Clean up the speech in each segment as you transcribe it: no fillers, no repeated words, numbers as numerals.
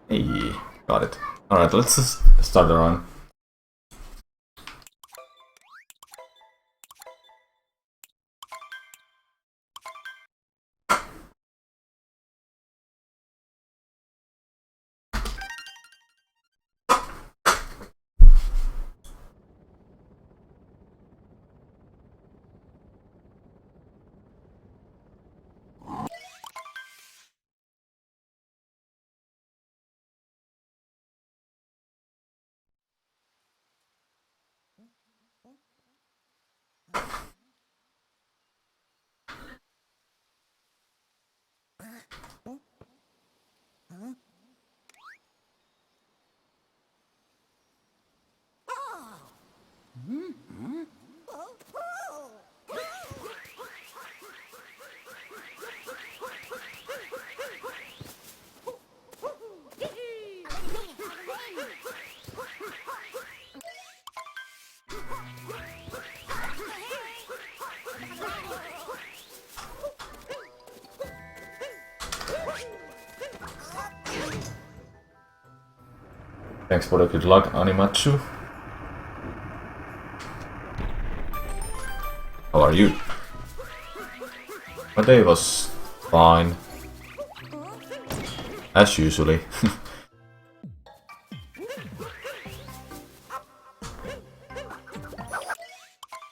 Hey, got it. Alright, let's just start the run. Thanks for the good luck, Animatsu. How are you? My day was fine. As usually.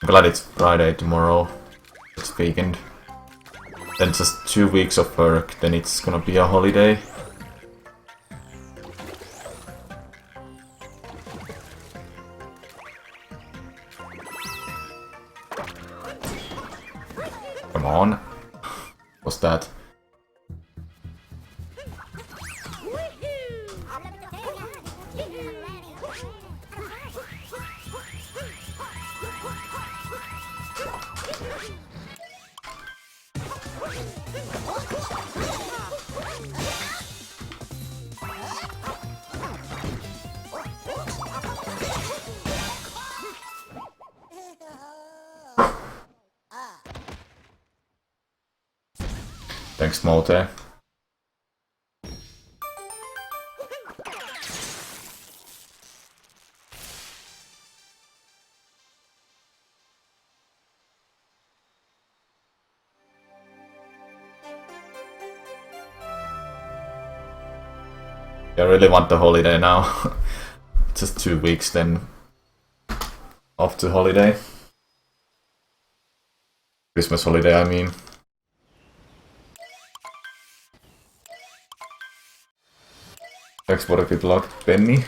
Glad it's Friday tomorrow. It's weekend. Then just 2 weeks of work, then it's gonna be a holiday. Come on. What's that? Thanks, Mote. I really want the holiday now. Just 2 weeks, then off to holiday. Christmas holiday, I mean. Thanks for the good luck, Penny.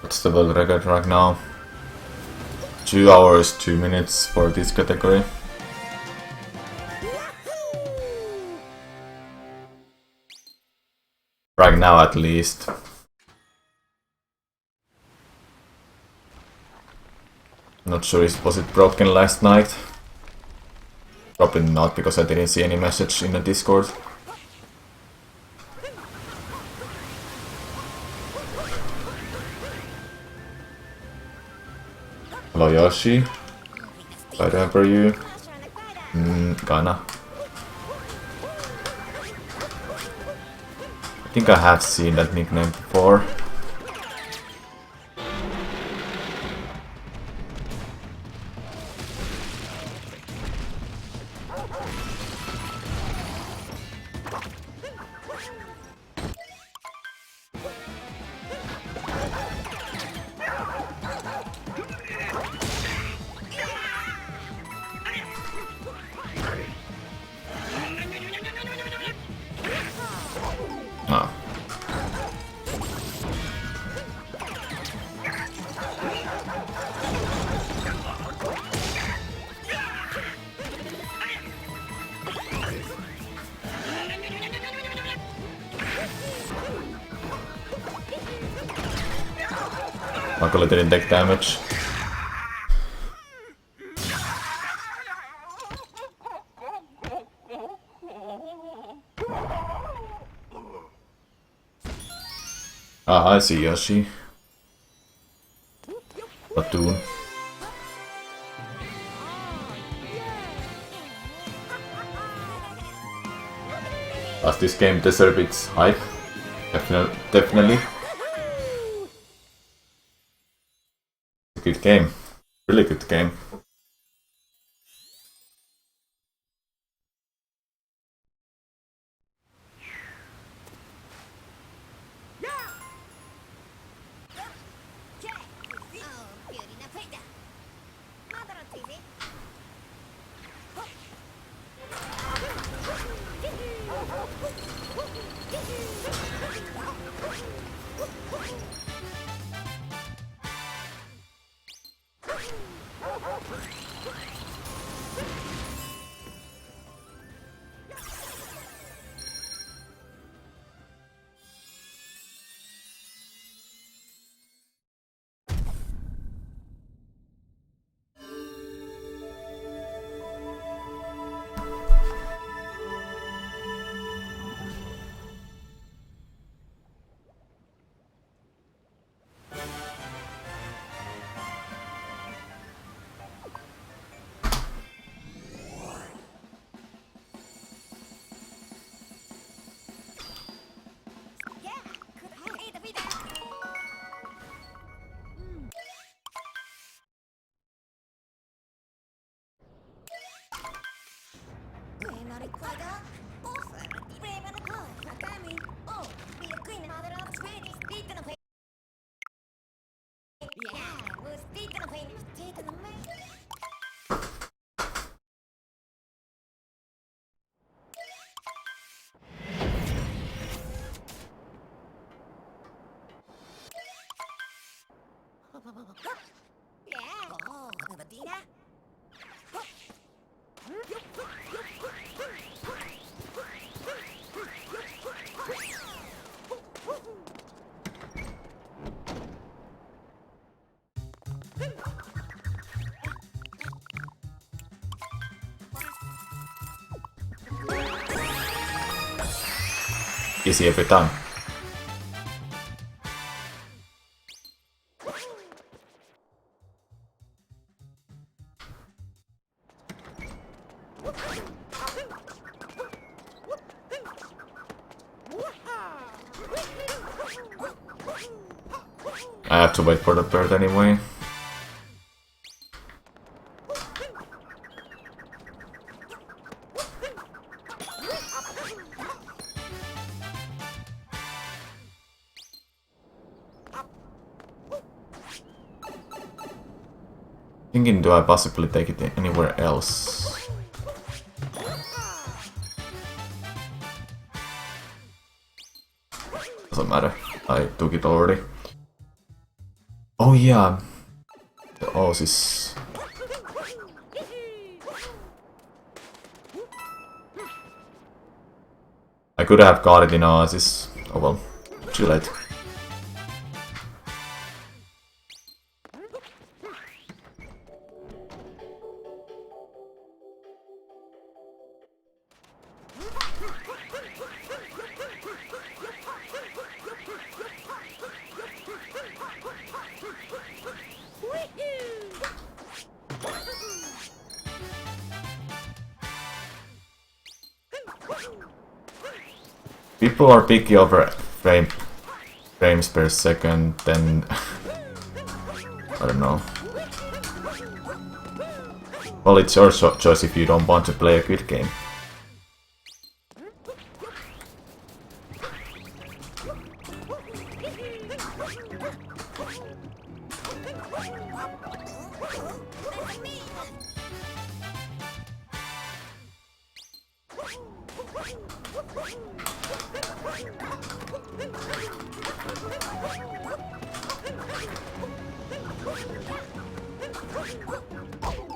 What's the world record right now? 2 hours, 2 minutes for this category. Right now, at least. Not sure was it broken last night. Probably not, because I didn't see any message in the Discord. Hello Yoshi. I remember you. Gana. I think I have seen that nickname before. Ah. Luckily didn't take damage. Ah, I see Yoshi. Platoon. Does this game deserve its hype? Definitely. It's a good game. Really good game. Easy every time. I have to wait for the bird anyway. Thinking, do I possibly take it anywhere else? Doesn't matter. I took it already. Oh yeah, the Oasis. I could have got it in Oasis. Oh well, too late. People are picky over frames per second, then I don't know. Well, it's your choice if you don't want to play a good game.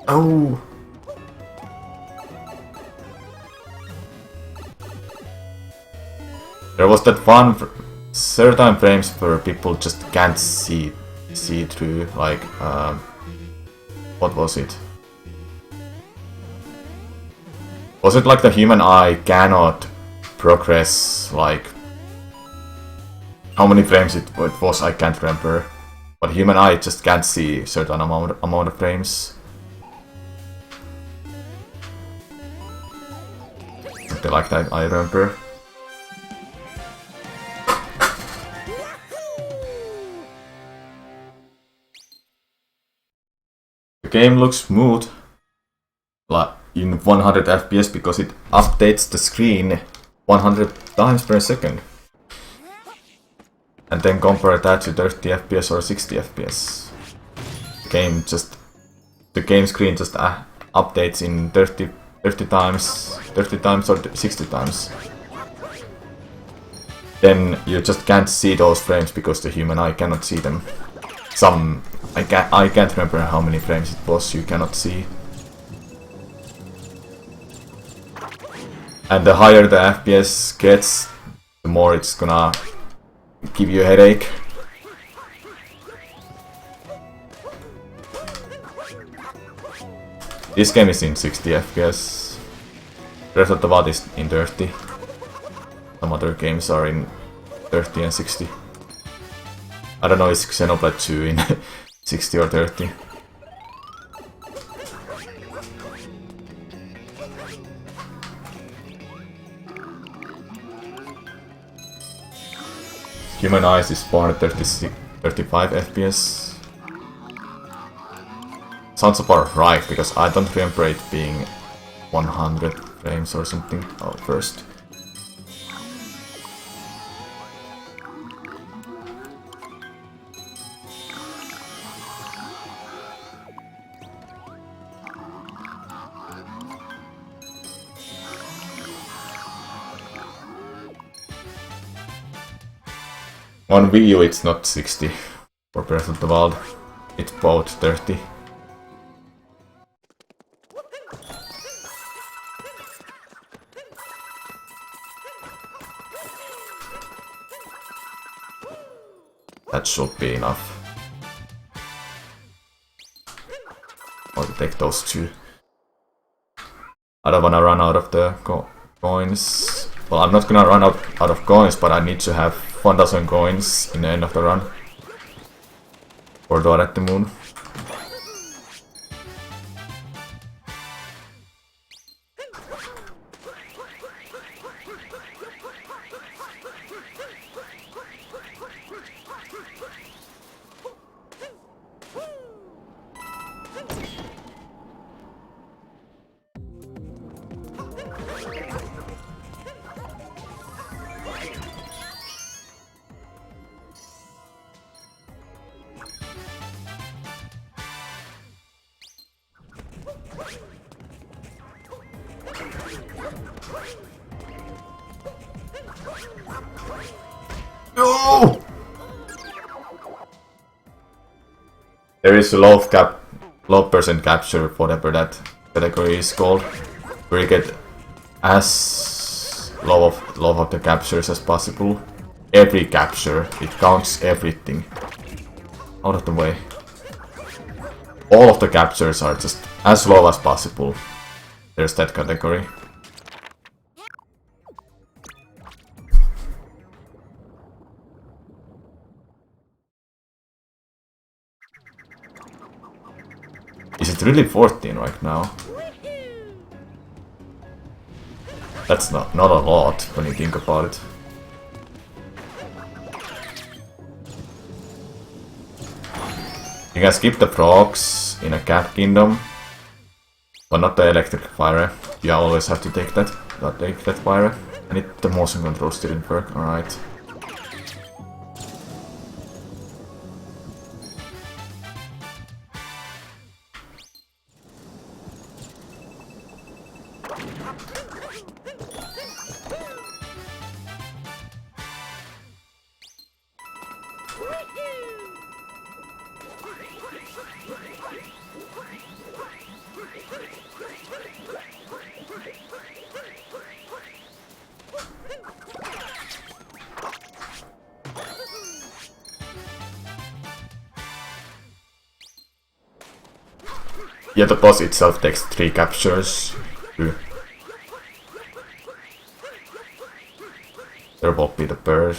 Oh! There was that one certain frames where people just can't see through, like, what was it? Was it like the human eye cannot progress, like, How many frames it was, I can't remember. But human eye just can't see certain amount of frames. Something like that, I remember. The game looks smooth, like in 100 FPS, because it updates the screen 100 times per second. And then compare that to 30 FPS or 60 FPS. The game screen just updates in 30 times or 60 times. Then you just can't see those frames because the human eye cannot see them. I can't remember how many frames it was you cannot see. And the higher the FPS gets, the more it's gonna give you a headache. This game is in 60 FPS. Breath of the Wild is in 30. Some other games are in 30 and 60. I don't know, is Xenoblade 2 in 60 or 30? Human Eyes is 435 FPS. Sounds about right, because I don't remember it being 100 frames or something. Oh, first. On Wii U it's not 60 for Breath of the Wild, it's both 30. That should be enough. I'll take those two. I don't wanna run out of the coins. Well, I'm not gonna run out of coins, but I need to have 1000 coins in the end of the run for Door at the Moon. No! There is a low percent capture, whatever that category is called, where you get as low of the captures as possible. Every capture, it counts everything. Out of the way. All of the captures are just as low as possible. There's that category. Is it really 14 right now? That's not a lot when you think about it. You can skip the frogs in a cat kingdom, but not the electric fire. You always have to take that fire. And the motion controls didn't work, alright. Yeah, the boss itself takes 3 captures. There will be the bird.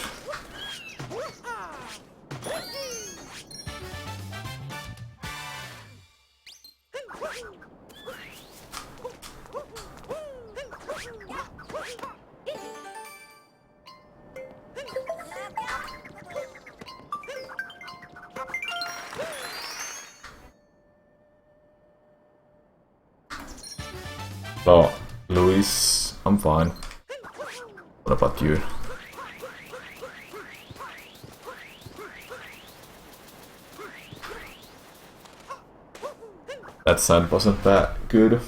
this. I'm fine. What about you? That sand wasn't that good.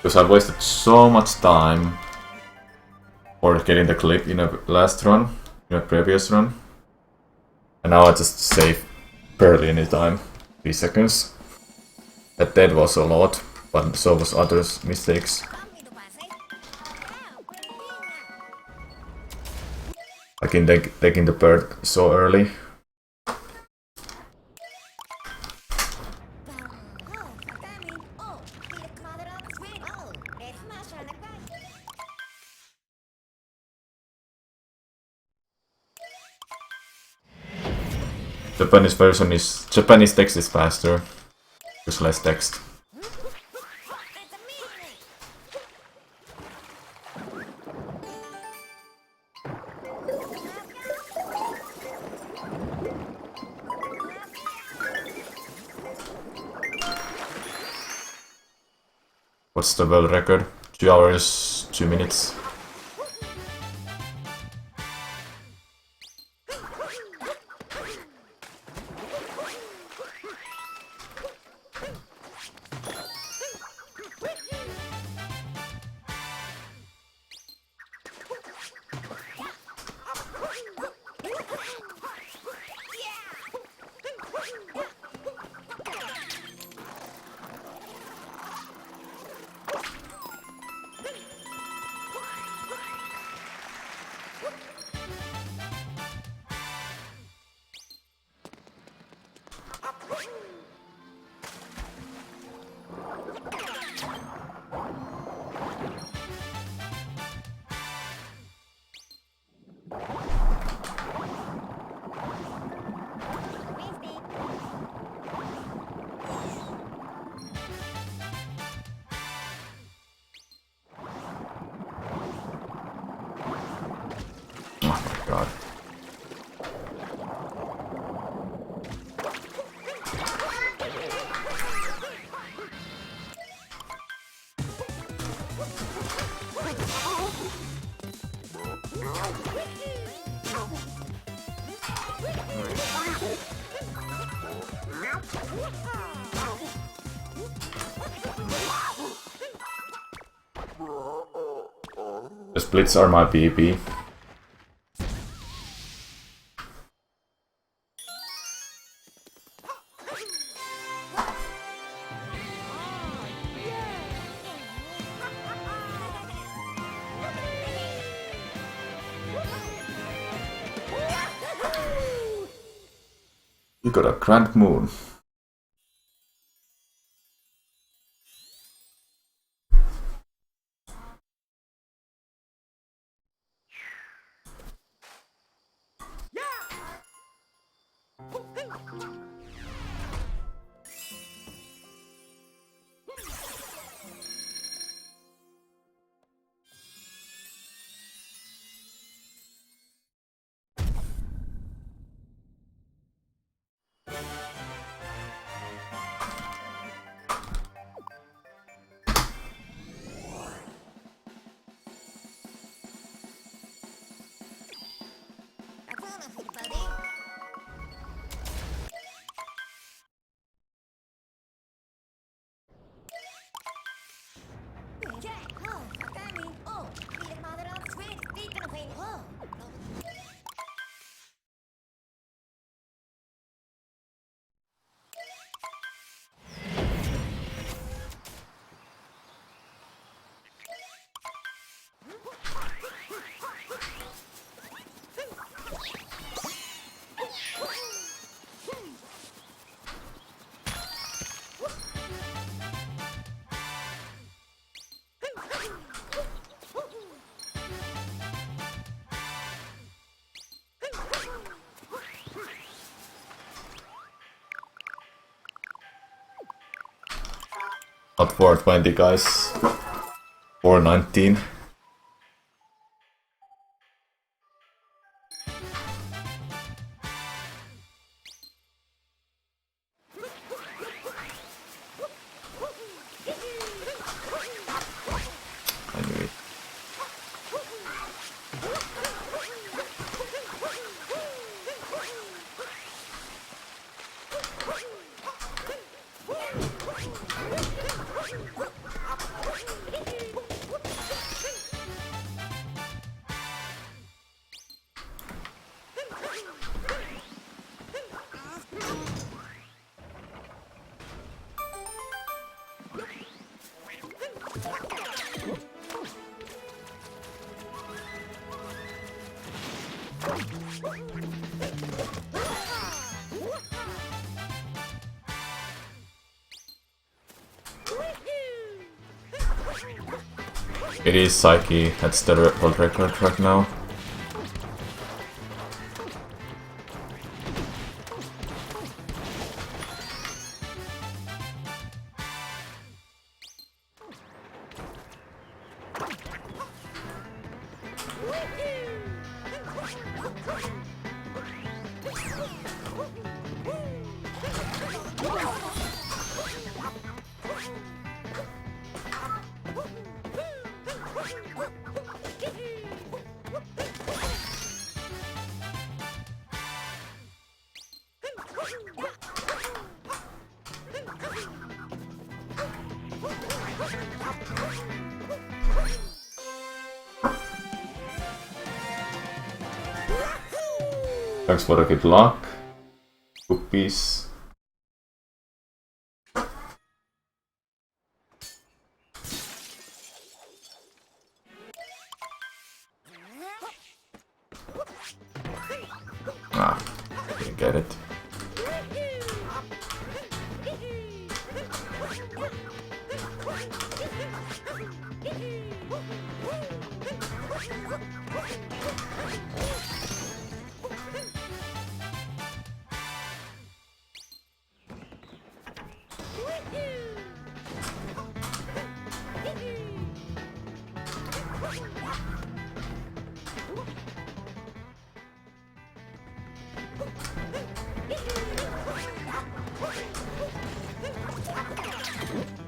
Because I wasted so much time for getting the clip in a last run, in a previous run. And now I just save barely any time, 3 seconds. That dead was a lot, but so was others' mistakes. Like in taking the bird so early. Japanese text is faster. There's less text. What's the world record? 2 hours, 2 minutes. God. The splits are my PP. You got a grand moon. Not 420, guys. 419. It is Psyche, that's the world record right now. Thanks for the good luck. Cookies. Ah, didn't get it.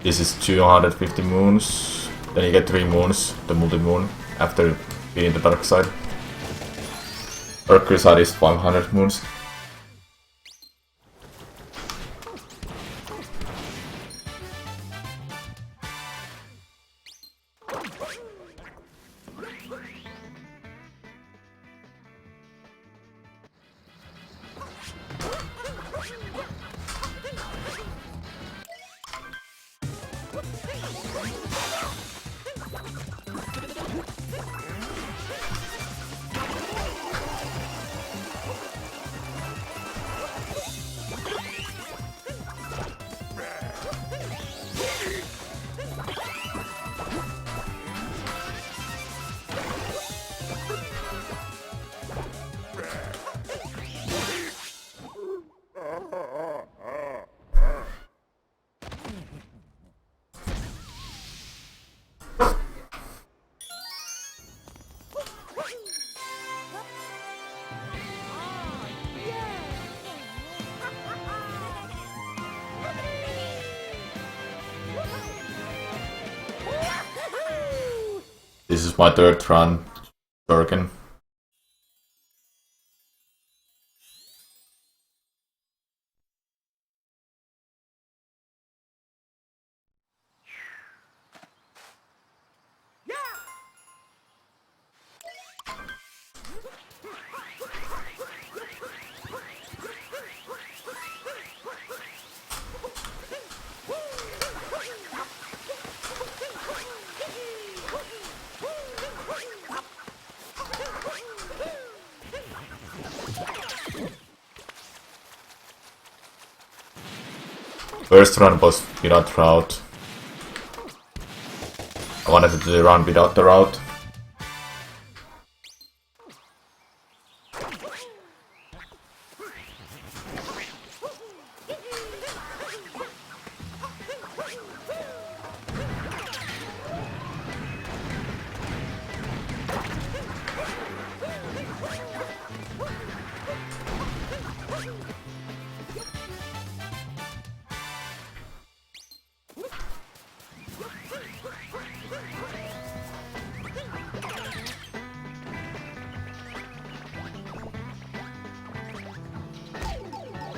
This is 250 moons, then you get 3 moons, the multi-moon, after being the dark side. Mercury side is 500 moons. This is my 3rd run, Bergen. First run was without route. I wanted to do the run without the route.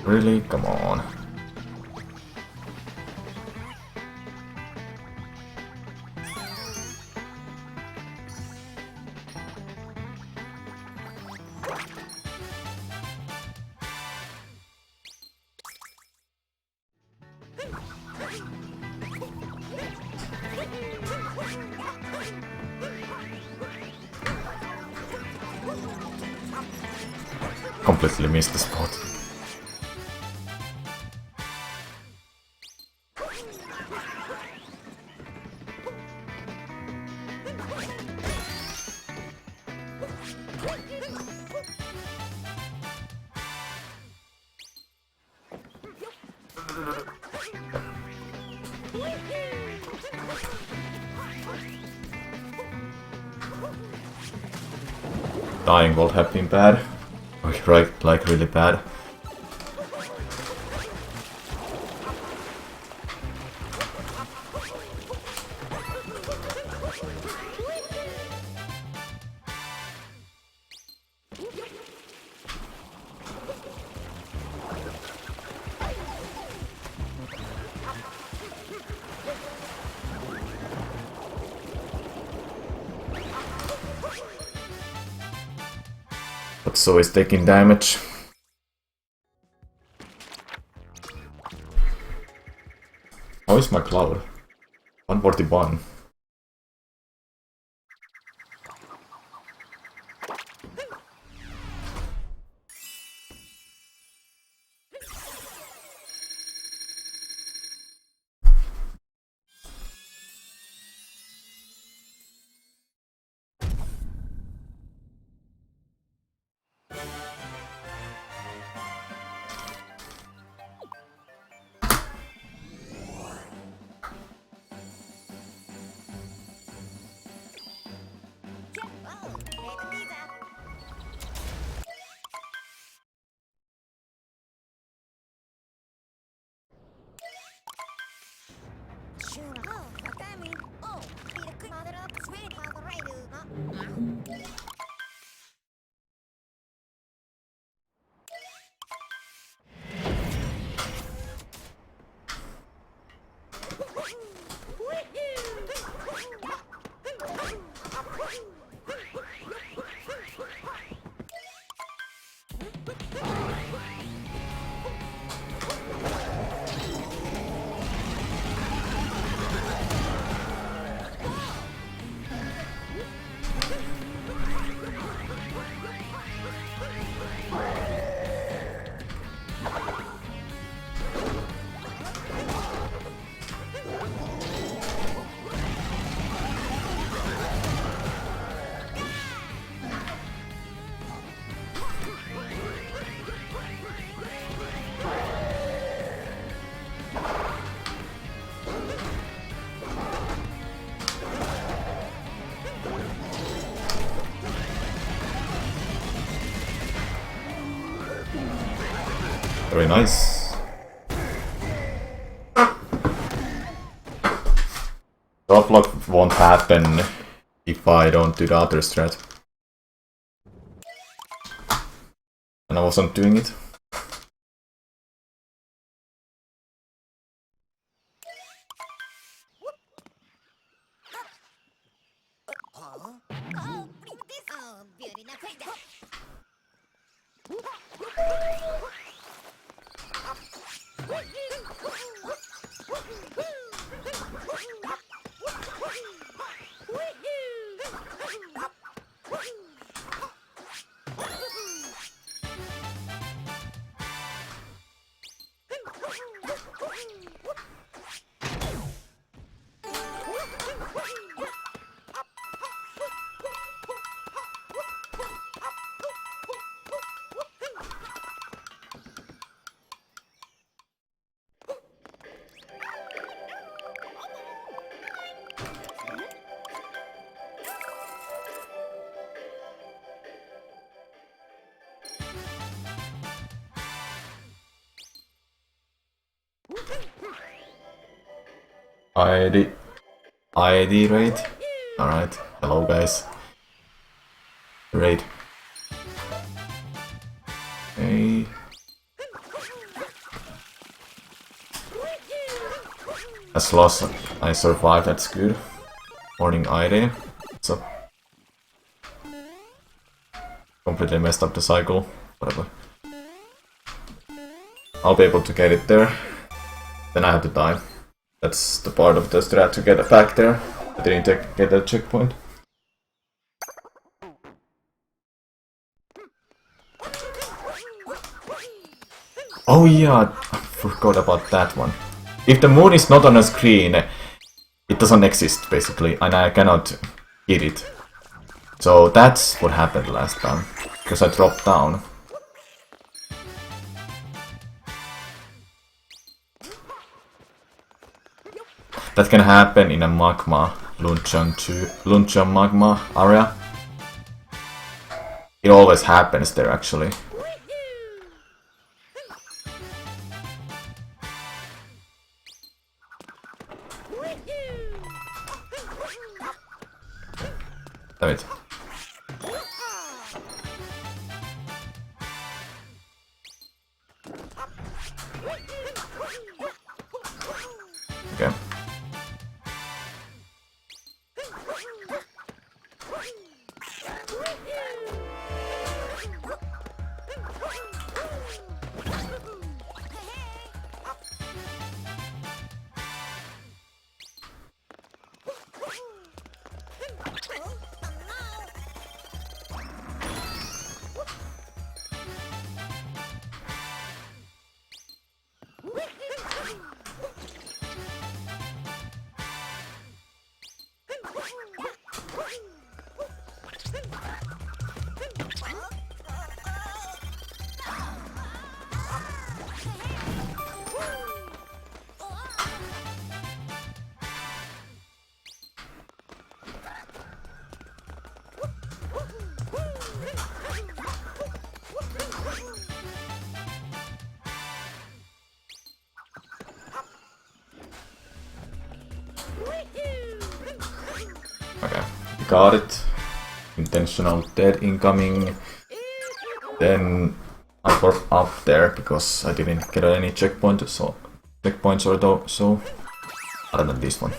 Really? Come on. completely missed the spot. Dying would have been bad. Like really bad. But so is taking damage. How is my cloud? 141. Very nice. Drop lock won't happen if I don't do the other strat. And I wasn't doing it. ID raid. Alright, hello guys. Raid. Hey. As lost, I survived, that's good. Morning ID. What's up? Completely messed up the cycle. Whatever. I'll be able to get it there. Then I have to die. That's the part of the strat to get it back there. I didn't get that checkpoint. Oh yeah, I forgot about that one. If the moon is not on a screen, it doesn't exist basically, and I cannot hit it. So that's what happened last time, because I dropped down. That can happen in a magma, Luncheon magma area. It always happens there actually. Damn it. Okay. Okay, got it. Intentional dead incoming. Then I got up there because I didn't get any checkpoints or so. Other than this one.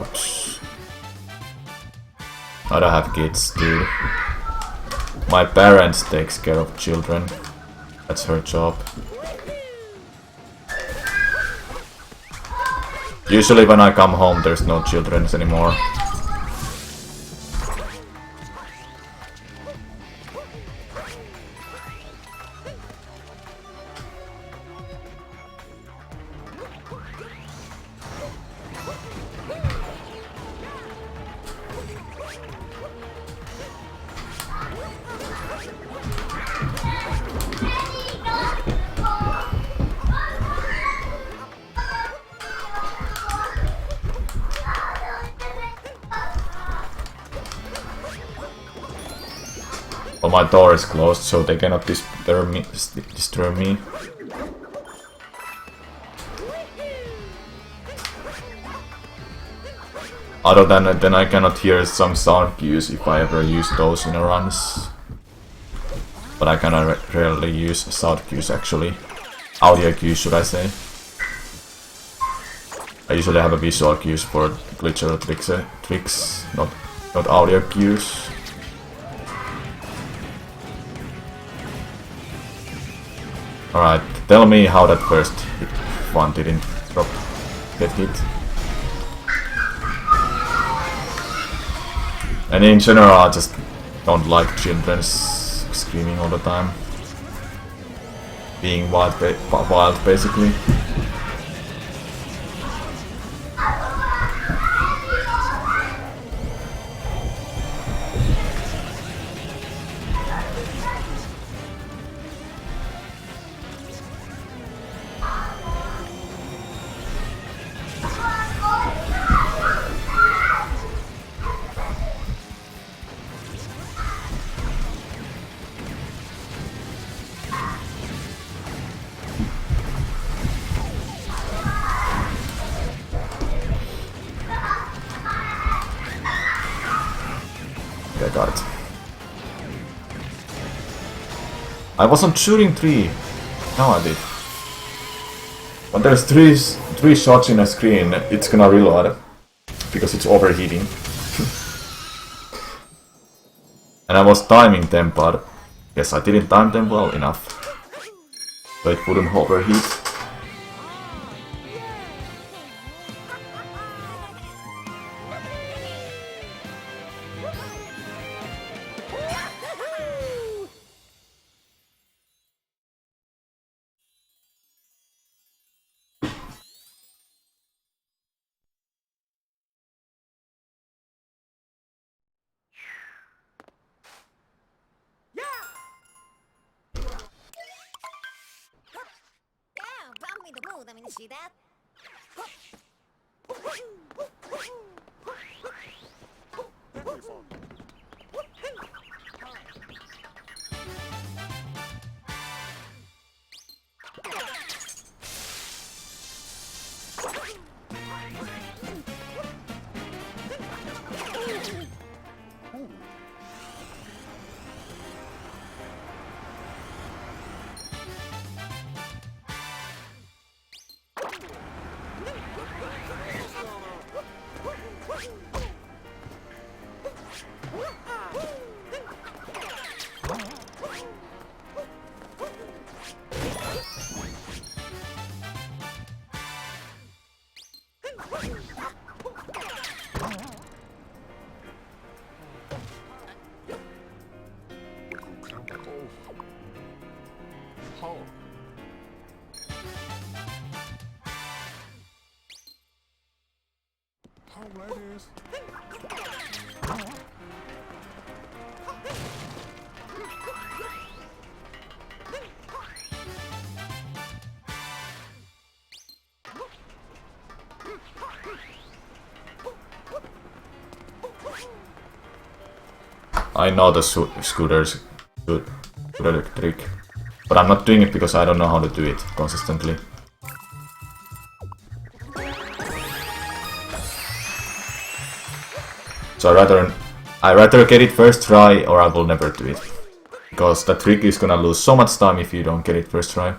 Oops. I don't have kids, dude. My parents takes care of children. That's her job. Usually when I come home there's no children anymore. Well, my door is closed, so they cannot disturb me. Other than that, then I cannot hear some sound cues if I ever use those in a runs. But I cannot rarely use sound cues actually. Audio cues, should I say. I usually have a visual cues for glitch or tricks, not audio cues. Alright, tell me how that first one didn't get hit. And in general, I just don't like children screaming all the time. Being wild basically. Okay, got it. I wasn't shooting 3. Now I did. When there's three shots in a screen, it's gonna reload because it's overheating. And I was timing them, but yes, I didn't time them well enough, so it wouldn't overheat. Let me see that. Ladies. I know the scooter's good trick, but I'm not doing it because I don't know how to do it consistently. So I rather get it first try, or I will never do it, because the trick is gonna lose so much time if you don't get it first try.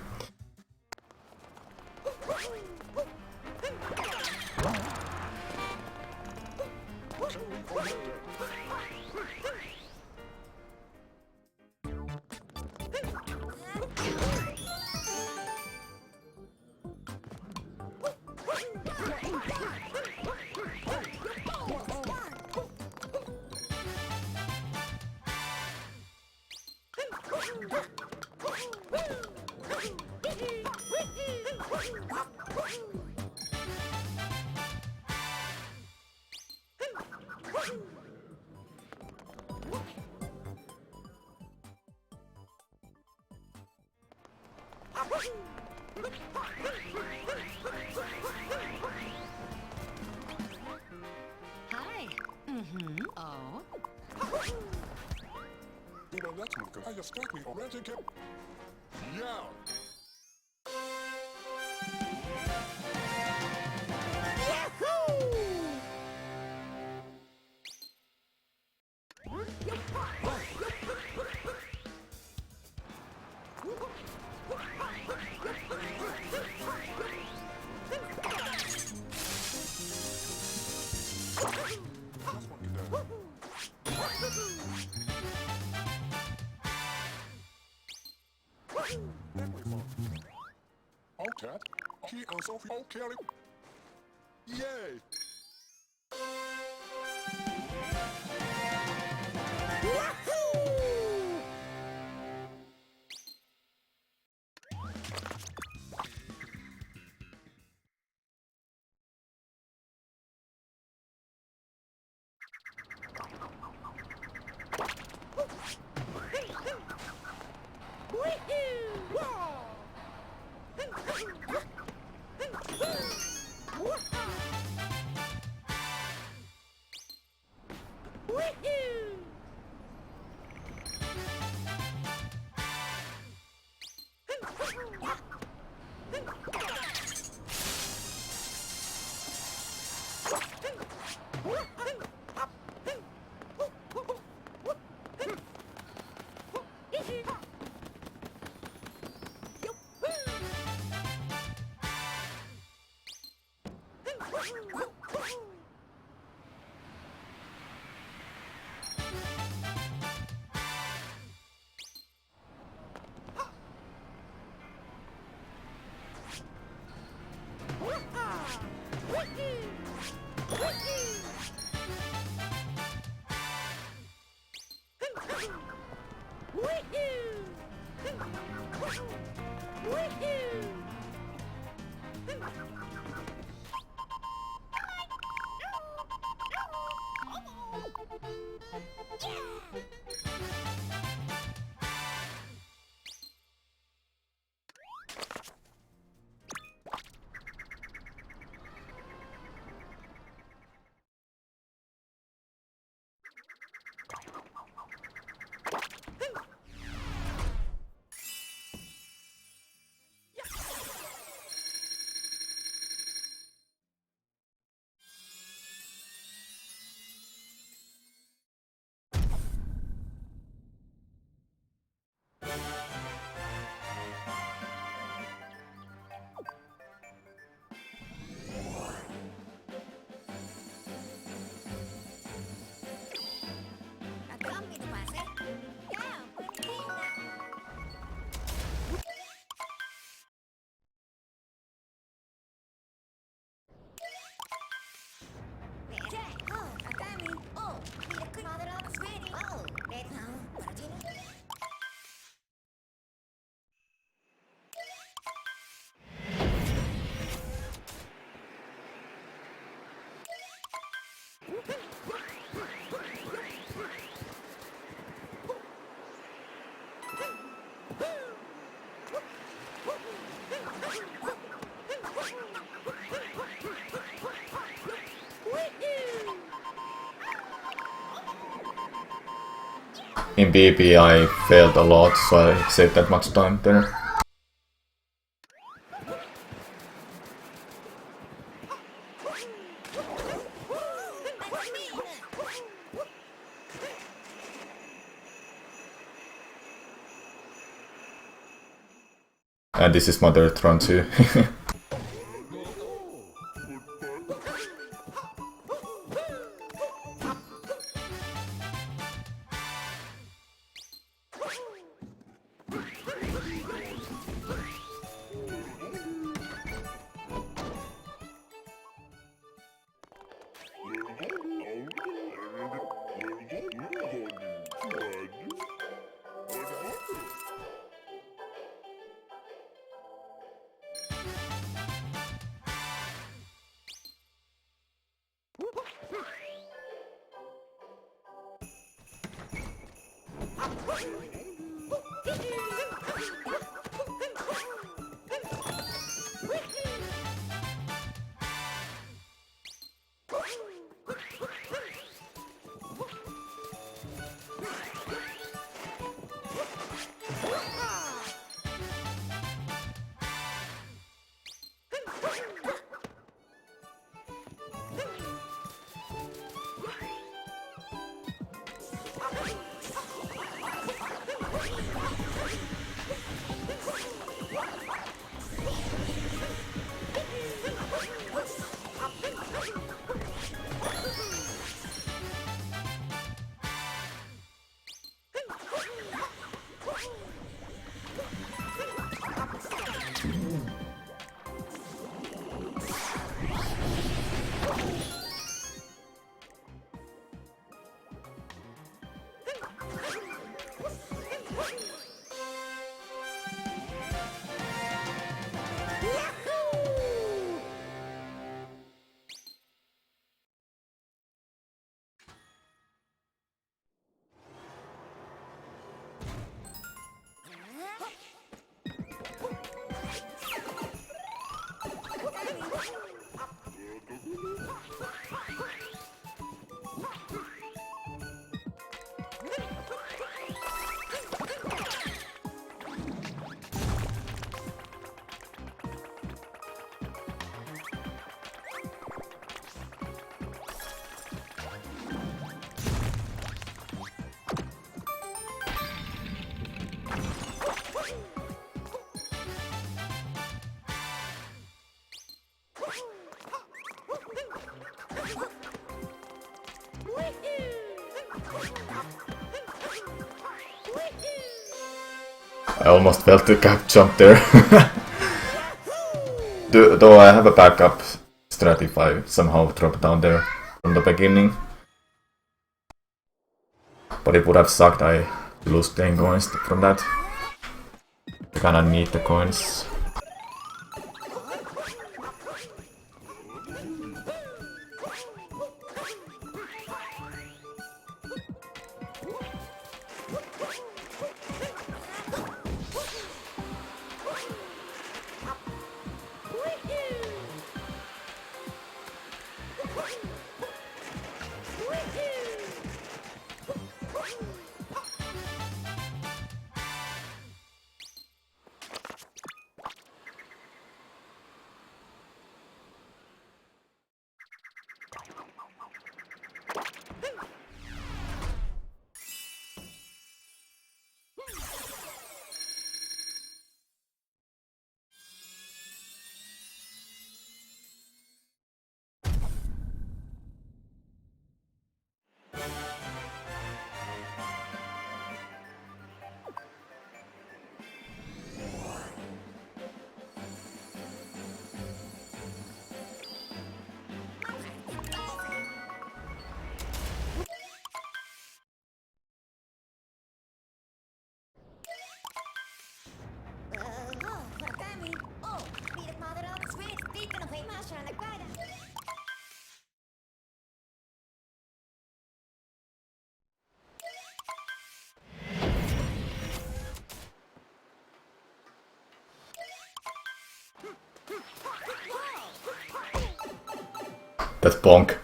Hi. Mm-hmm. Oh. You don't let me go. I just got me already. Yeah. Oh, cat. He and Sophie. Oh, Kelly. Yay! In BB I failed a lot, so I saved that much time there. And this is my third run too. I almost felt the cap jump there. Though I have a backup strat if I somehow drop down there from the beginning. But it would have sucked, I lose 10 coins from that. I kinda need the coins. That's bonk.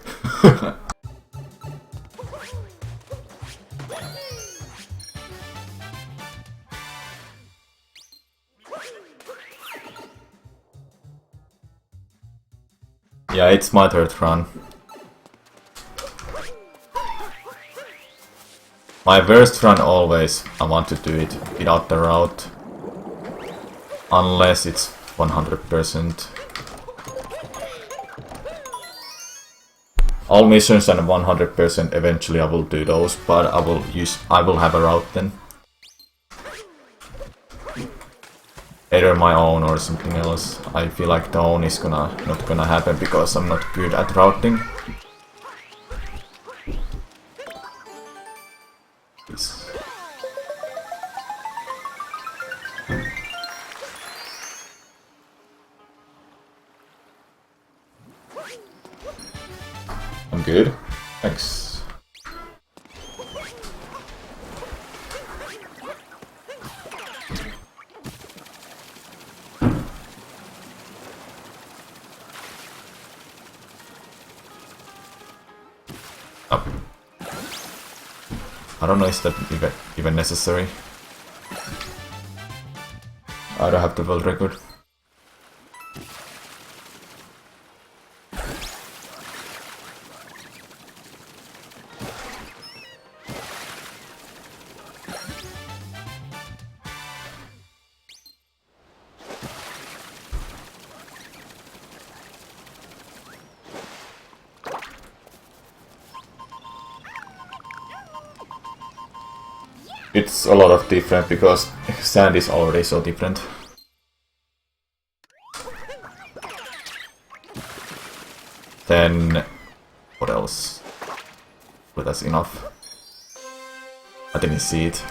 Yeah, it's my third run. My worst run always, I want to do it without the route. Unless it's 100%. All missions and 100% eventually I will do those, but I will have a route then. Either my own or something else. I feel like the own is not gonna happen because I'm not good at routing. Please. I'm good. Thanks. Up. I don't know if that even necessary. I don't have the world record. It's a lot of different because sand is already so different. Then what else? But that's enough. I didn't see it.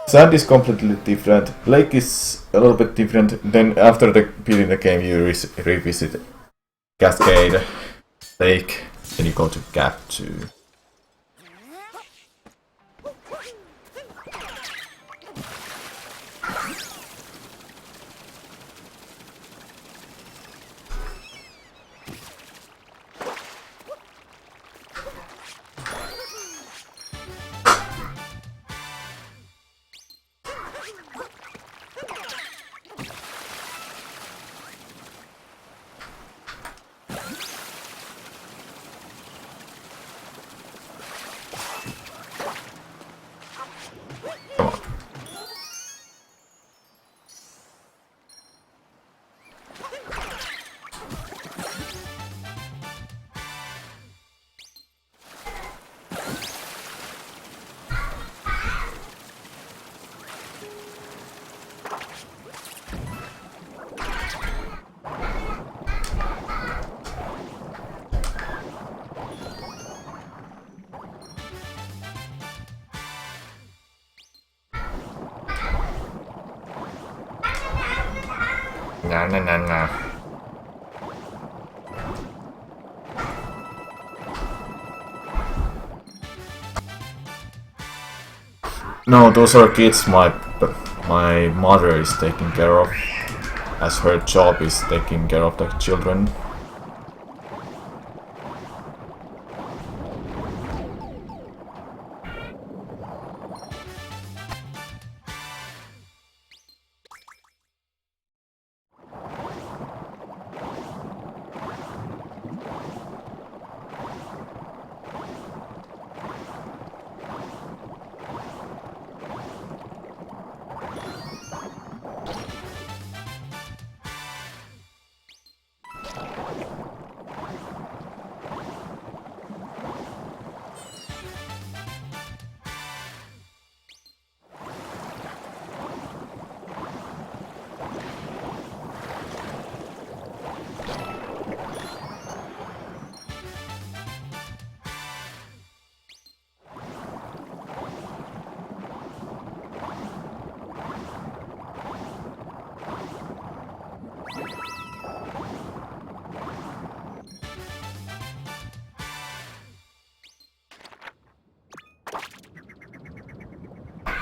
Sand is completely different. Lake is a little bit different. Then after beating the game, you revisit Cascade, Lake, then you go to Gap 2. No, those are kids my mother is taking care of, as her job is taking care of the children.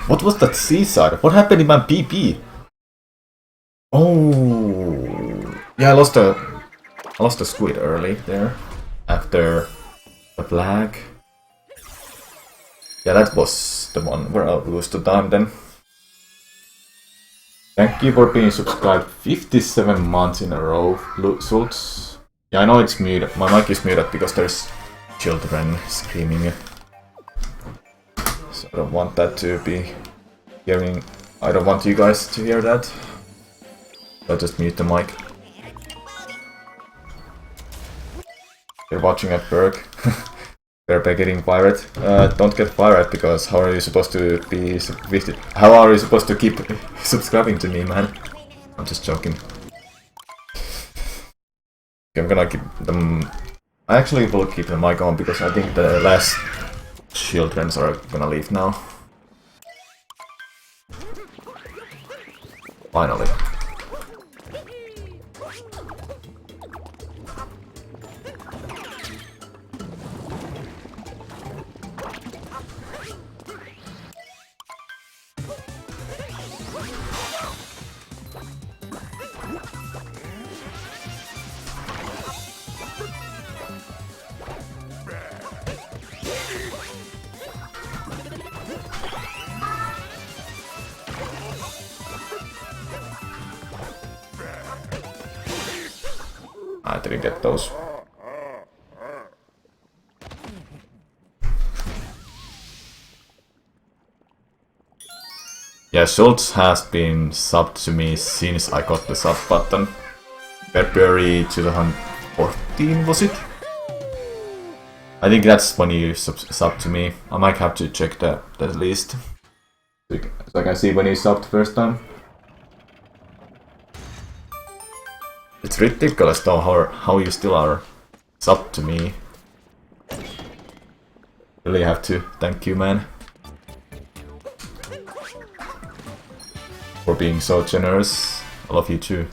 What was that seaside? What happened in my PP? Oh, yeah, I lost a squid early there after the flag. Yeah, that was the one where I lose the time then. Thank you for being subscribed 57 months in a row, Sults. Yeah, I know it's muted. My mic is muted because there's children screaming. So I don't want that to be hearing. I don't want you guys to hear that. I'll just mute the mic. You're watching at Berg. They're getting pirate. Don't get pirate because how are you supposed to be how are you supposed to keep subscribing to me, man? I'm just joking. Okay, I'm gonna keep them. I actually will keep the mic on because I think the last children are gonna leave now. Finally. I didn't get those. Yeah, Schultz has been subbed to me since I got the sub button. February 2014, was it? I think that's when you subbed to me. I might have to check the list. So I can see when you subbed first time. It's ridiculous though how you still are subbed to me. Really have to thank you, man. For being so generous. I love you too.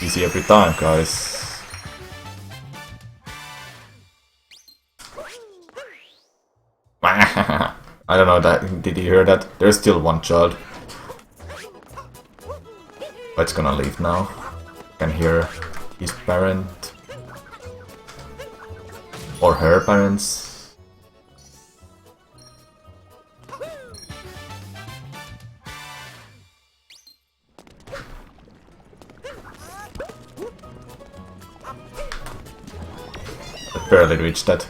Easy every time, guys. I don't know that. Did you hear that? There's still one child. But it's gonna leave now. Can hear his parent or her parents. barely reached that.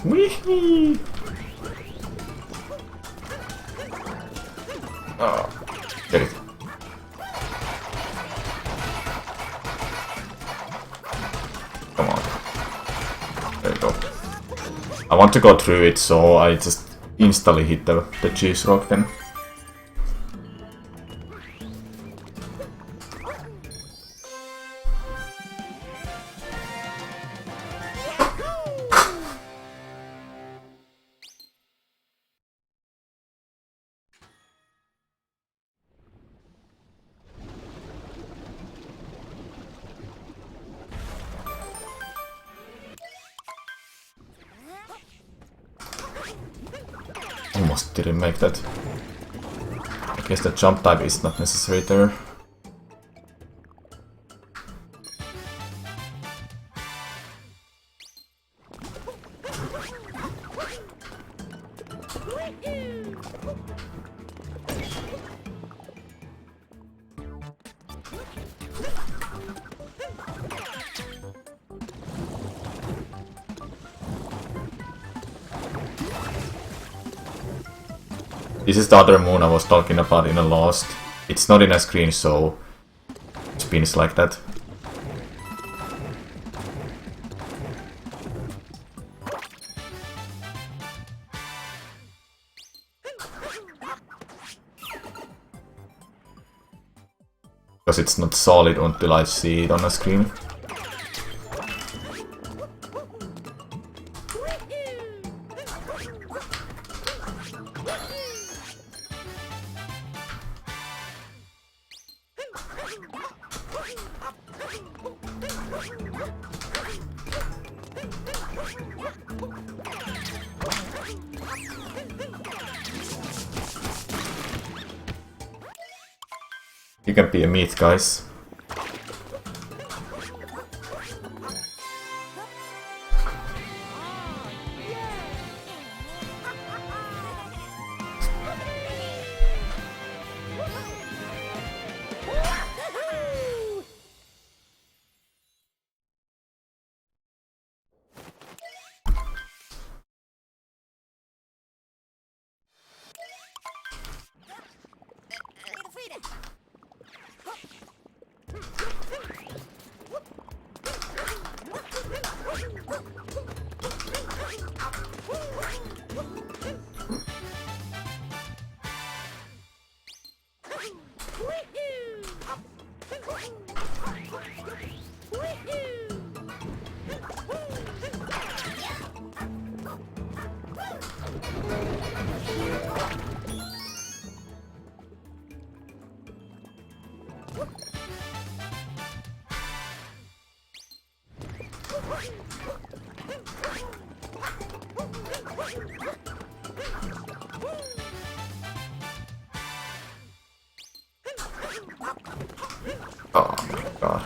Wee! Oh, get it. Come on. There you go. I want to go through it, so I just instantly hit the cheese rock then. Almost didn't make that. I guess the jump type is not necessary there. This is the other moon I was talking about in the Lost. It's not in a screen, so it spins like that. Because it's not solid until I see it on a screen. You can be a meat, guys. God.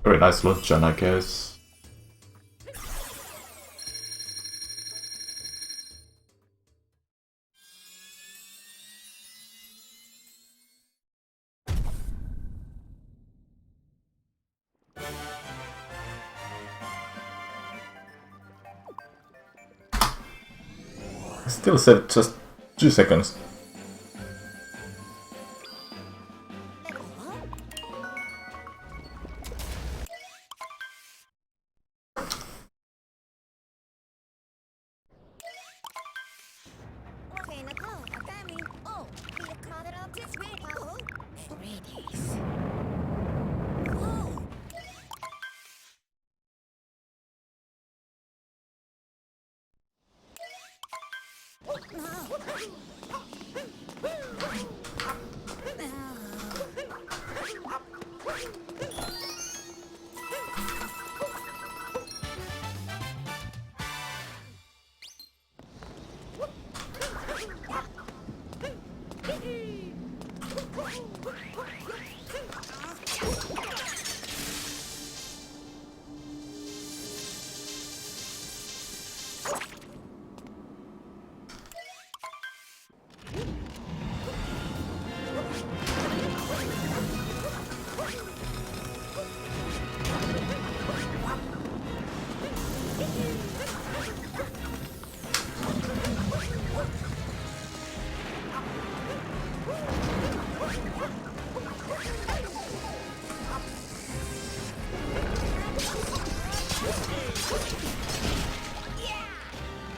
Very nice luncheon, I guess. Still said just 2 seconds. Okay, Nicole, I mean, oh, you caught it up this way, oh, pretties. Oh,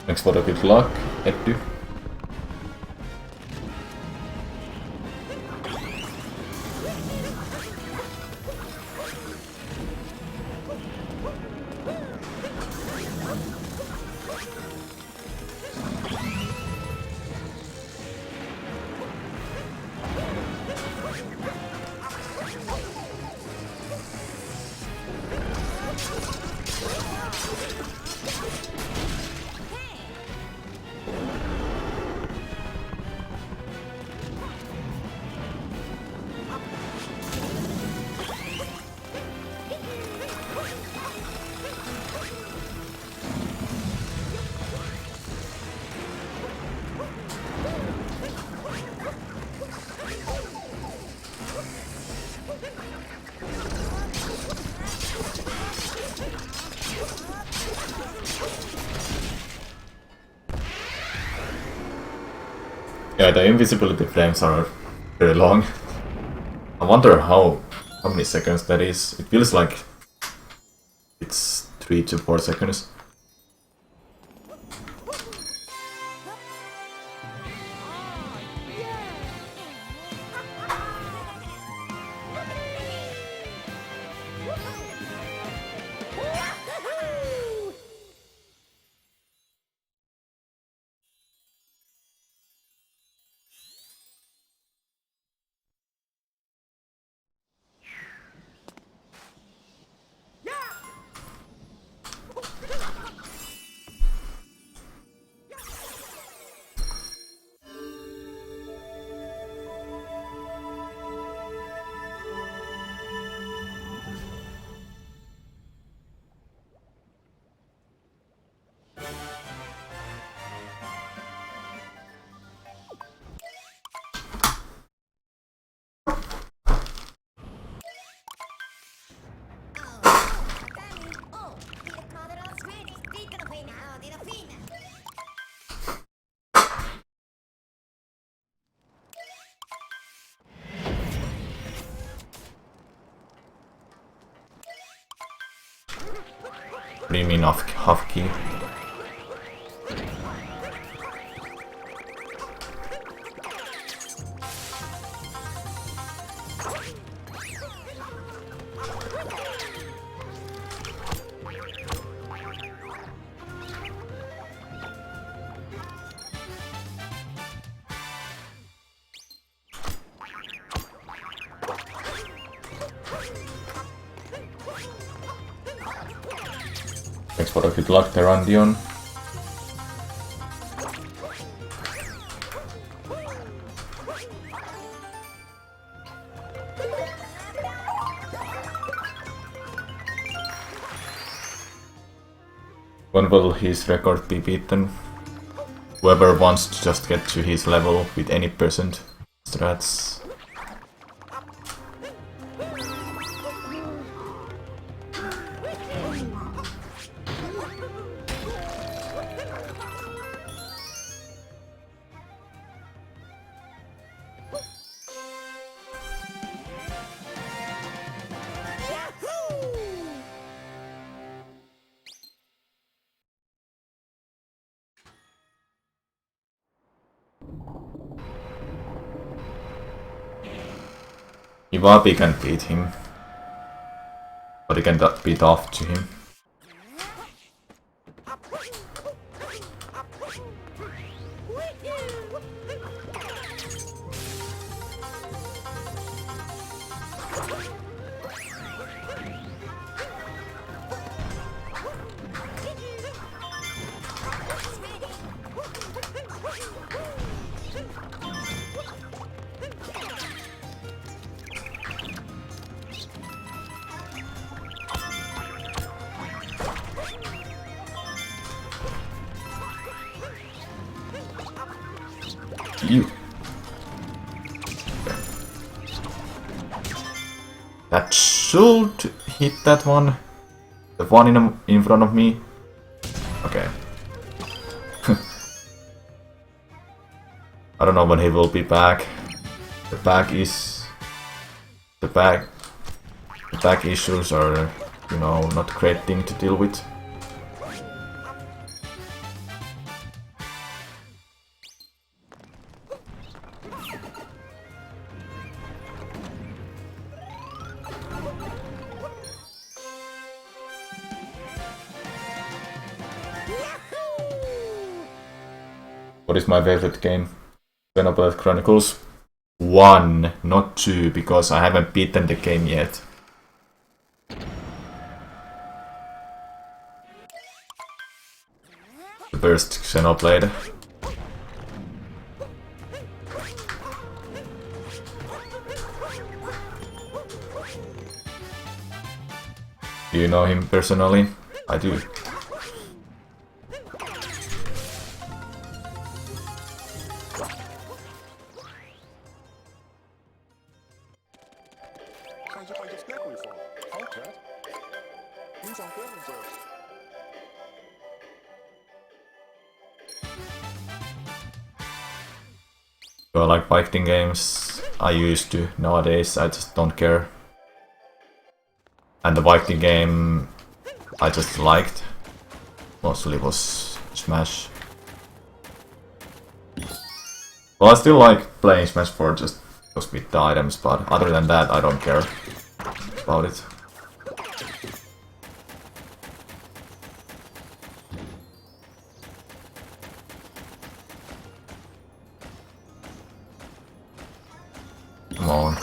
Thanks for the good luck, Edu. Yeah, the invisibility frames are very long. I wonder how many seconds that is. It feels like it's 3 to 4 seconds. What do you mean half key? Thanks for the good luck, Terandion. When will his record be beaten? Whoever wants to just get to his level with any percent strats. Iwabi can beat him, but he can beat off to him. You. That should hit that one. The one in front of me. Okay. I don't know when he will be back. The back issues are, you know, not a great thing to deal with. What is my favorite game? Xenoblade Chronicles 1, not 2, because I haven't beaten the game yet. The first Xenoblade. Do you know him personally? I do. I like fighting games. I used to. Nowadays I just don't care. And the fighting game I just liked mostly was Smash. Well, I still like playing Smash for just with the items, but other than that I don't care about it. Come on.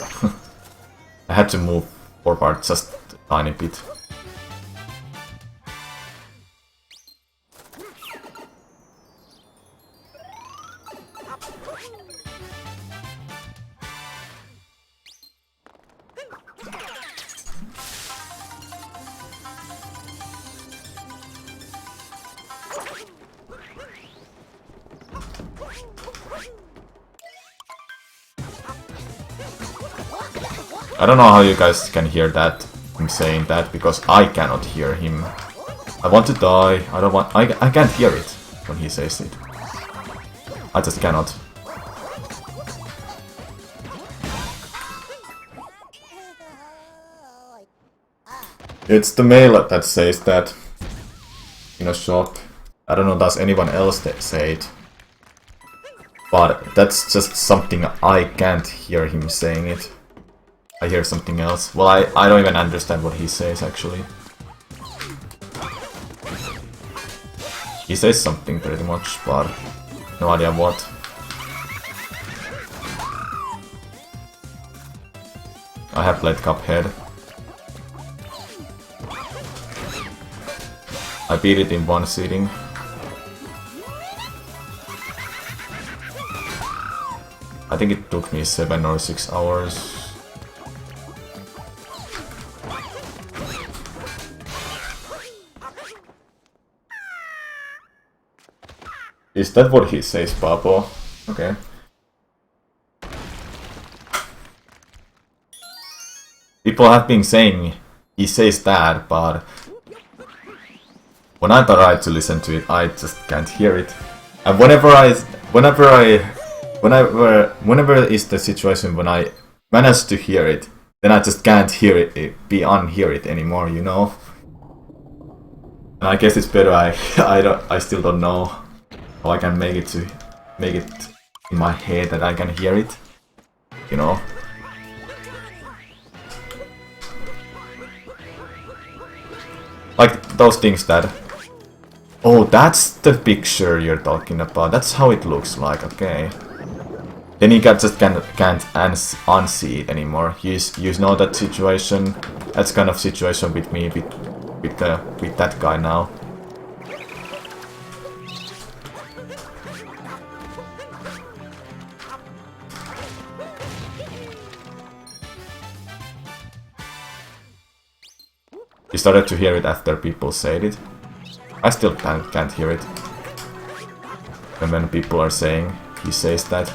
I had to move forward just a tiny bit. I don't know how you guys can hear that, him saying that, because I cannot hear him. I want to die, I can't hear it when he says it. I just cannot. It's the male that says that. in a shop. I don't know, does anyone else say it? But that's just something I can't hear him saying it. I hear something else. Well, I don't even understand what he says actually. He says something pretty much, but no idea what. I have played Cuphead. I beat it in one sitting. I think it took me 7 or 6 hours. Is that what he says, Pablo? Okay. People have been saying he says that, but when I try to listen to it, I just can't hear it. And whenever is the situation when I manage to hear it, then I just can't hear it, unhear it anymore, you know. And I guess it's better I still don't know how I can make it in my head that I can hear it, you know. Like those things that. Oh, that's the picture you're talking about. That's how it looks like. Okay. Then you just can't unsee it anymore. You know that situation. That's kind of situation with me with that guy now. You started to hear it after people said it. I still can't hear it. And when people are saying he says that.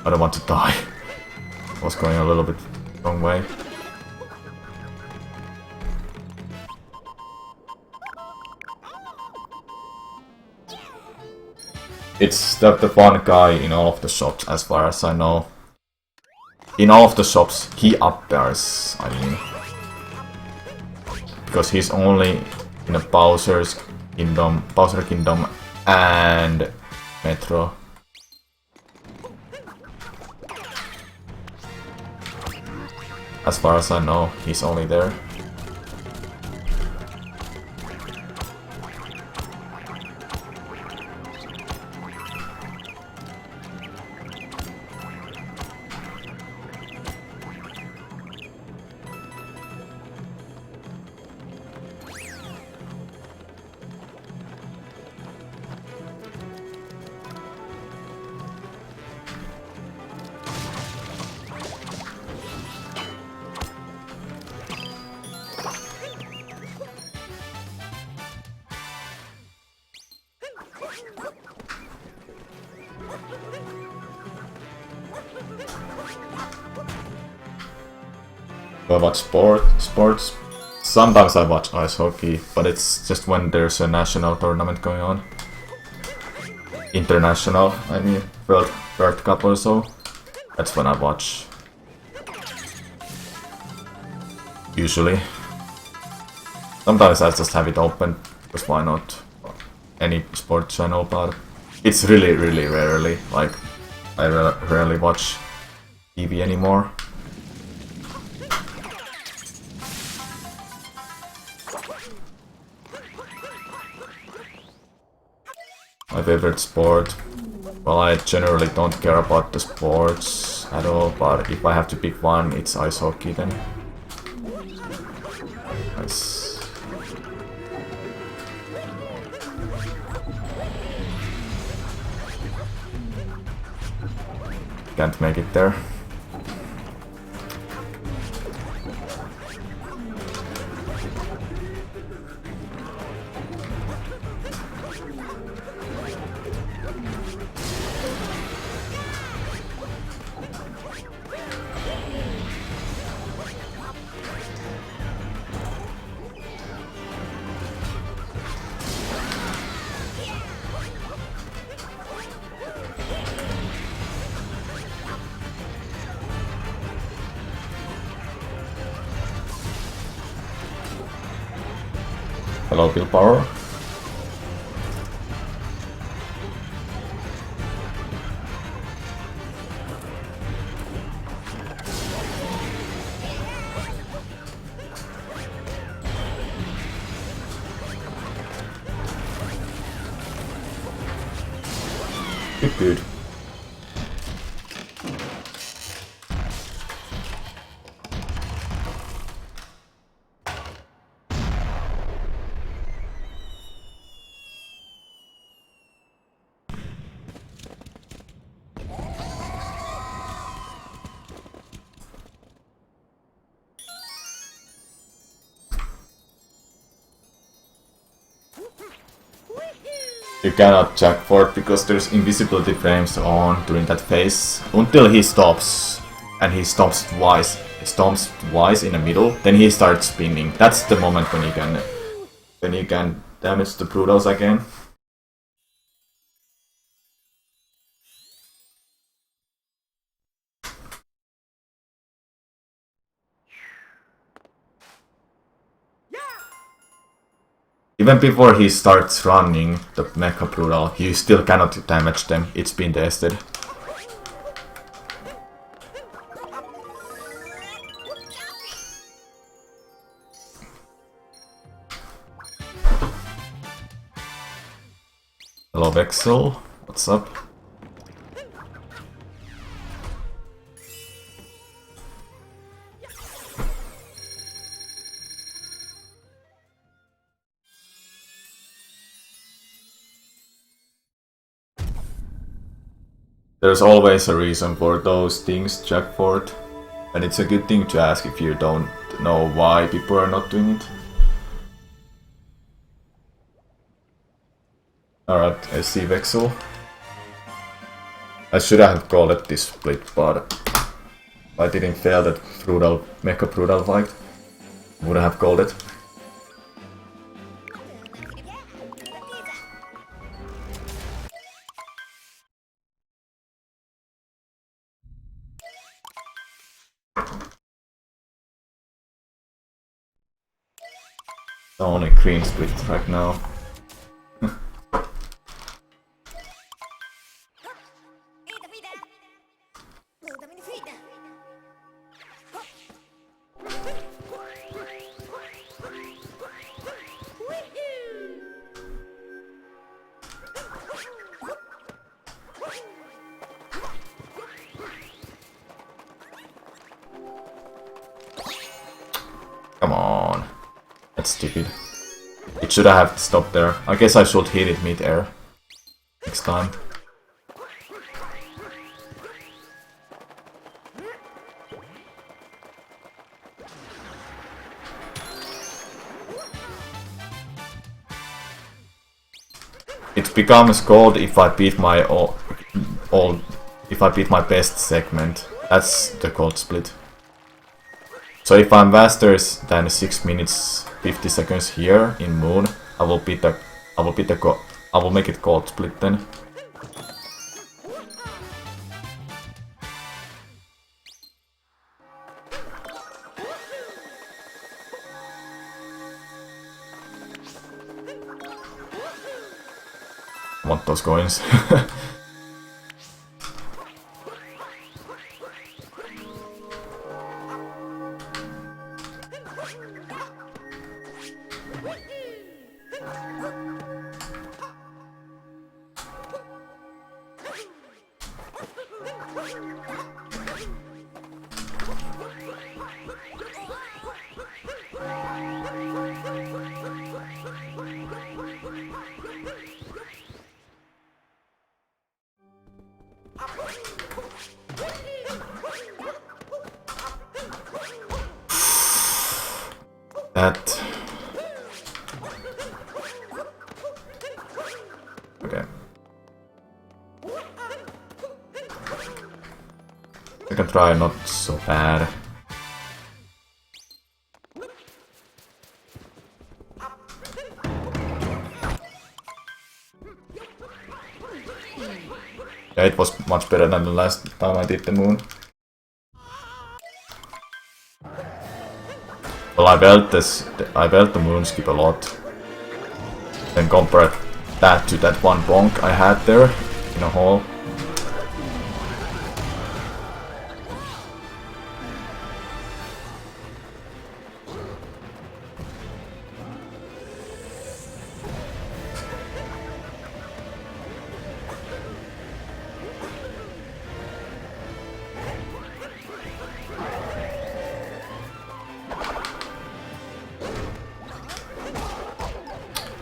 I don't want to die. I was going a little bit wrong way. It's the one guy in all of the shops, as far as I know. In all of the shops, he appears, I mean. Because he's only in a Bowser Kingdom and Metro. As far as I know, he's only there. I watch sports. Sometimes I watch ice hockey, but it's just when there's a national tournament going on. International, I mean, World Cup or so. That's when I watch. Usually. Sometimes I just have it open, because why not? Any sports channel, but it's really rarely. Like, I rarely watch TV anymore. My favorite sport? Well, I generally don't care about the sports at all, but if I have to pick one, it's ice hockey then. Nice. Can't make it there. Hello, willpower. Good. You cannot jackpot because there's invisibility frames on during that phase until he stops, and he stops twice in the middle. Then he starts spinning. That's the moment when you can damage the brutals again. Even before he starts running the Mecha Brutal, you still cannot damage them, it's been tested. Hello Vexel, what's up? There's always a reason for those things, Jackford, and it's a good thing to ask if you don't know why people are not doing it. Alright, I see Vexel. I should have called it this split, but I didn't fail that Mecha Brutal fight. Would have called it. The only green split right now. Come on. That's stupid. It should have stopped there. I guess I should hit it mid-air next time. It becomes gold if I beat my if I beat my best segment. That's the gold split. So if I'm faster than 6 minutes 50 seconds here in Moon, I will make it gold split then. I want those coins. That... Okay. I can try not so bad. Yeah, it was much better than the last time I did the Moon. Well, I felt the Moon skip a lot. Then compare that to that one bonk I had there in a hole.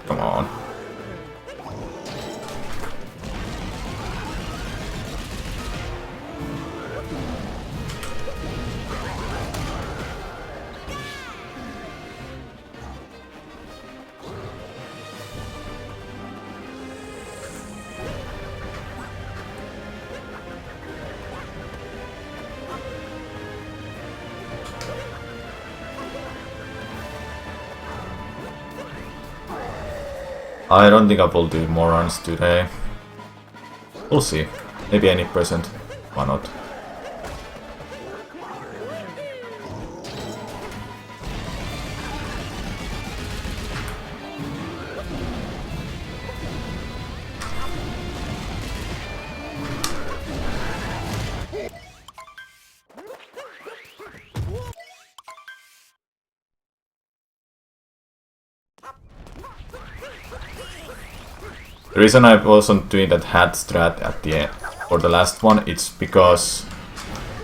Come on. I don't think I will do more runs today. We'll see. Maybe any percent. Why not? The reason I wasn't doing that hat strat at the end for the last one, it's because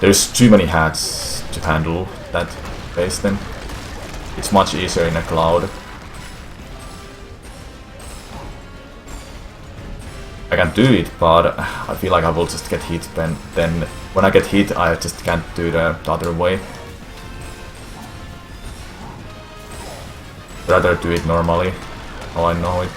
there's too many hats to handle that phase then. It's much easier in a cloud. I can do it, but I feel like I will just get hit then when I get hit I just can't do the other way. Rather do it normally, how I know it.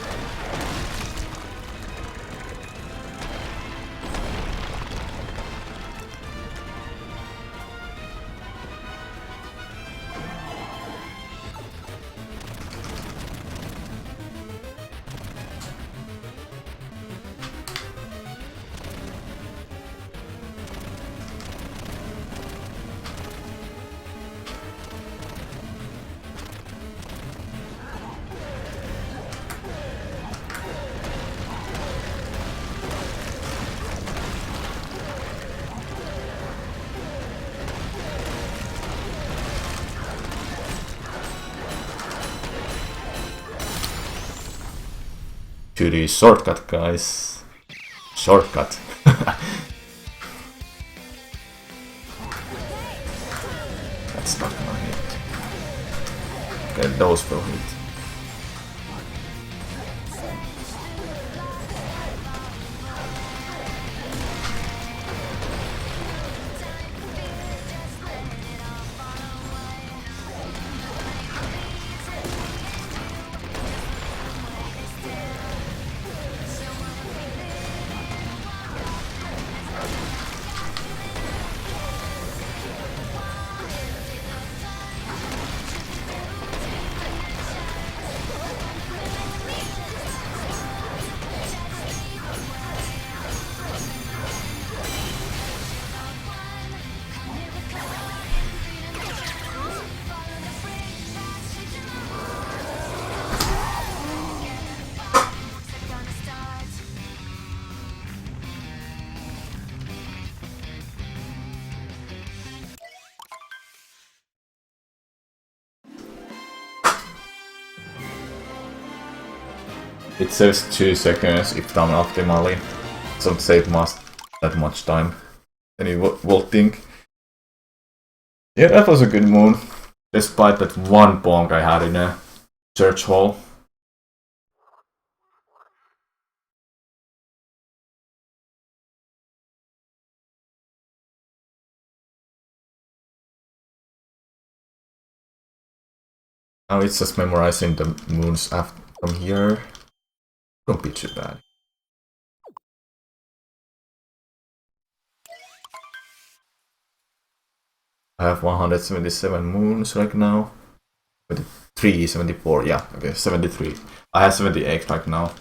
To the shortcut, guys. Shortcut. That's not gonna hit. Okay, those will hit. It says 2 seconds if done optimally. Doesn't save that much time. Any vaulting. Yeah, that was a good moon. Despite that one bonk I had in a church hall. Now it's just memorizing the moons from here. Don't be too bad. I have 177 moons right now. 73, 74, yeah, okay, 73. I have 78 right now.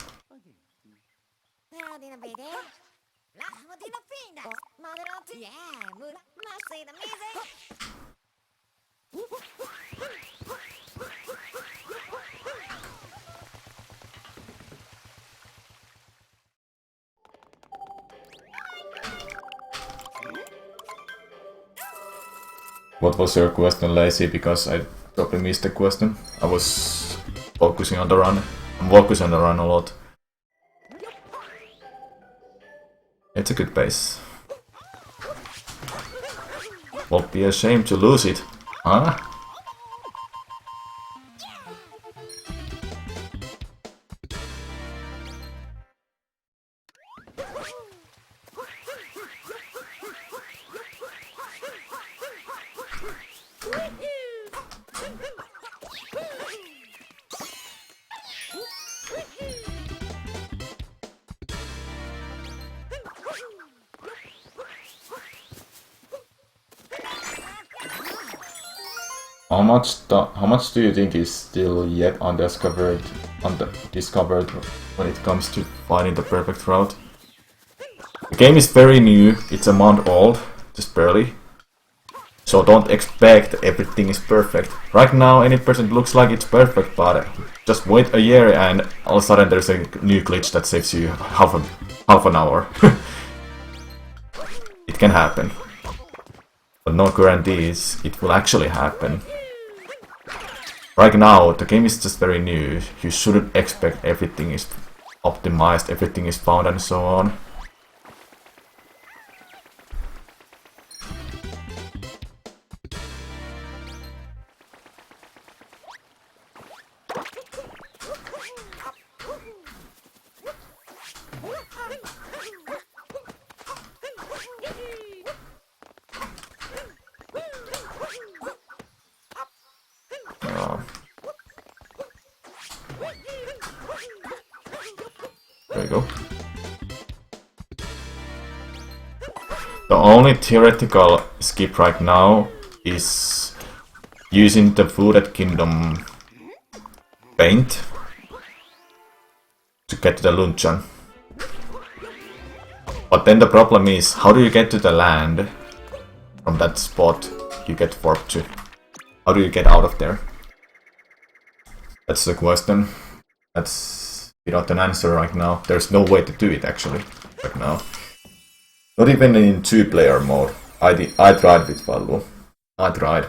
What was your question, Lazy? Because I probably missed the question. I was focusing on the run. I'm focusing on the run a lot. It's a good pace. Won't be a shame to lose it, huh? How much do you think is still yet undiscovered when it comes to finding the perfect route? The game is very new, it's a month old, just barely. So don't expect everything is perfect. Right now 80% looks like it's perfect, but just wait a year and all of a sudden there's a new glitch that saves you half an hour. It can happen. But no guarantees it will actually happen. Right now, the game is just very new. You shouldn't expect everything is optimized, everything is found and so on. There you go. The only theoretical skip right now is using the Fooded Kingdom paint to get to the Luncheon. But then the problem is, how do you get to the land from that spot you get warped to? How do you get out of there? That's the question. That's without an answer right now. There's no way to do it actually, right now. Not even in 2-player mode. I tried with Valvo. I tried.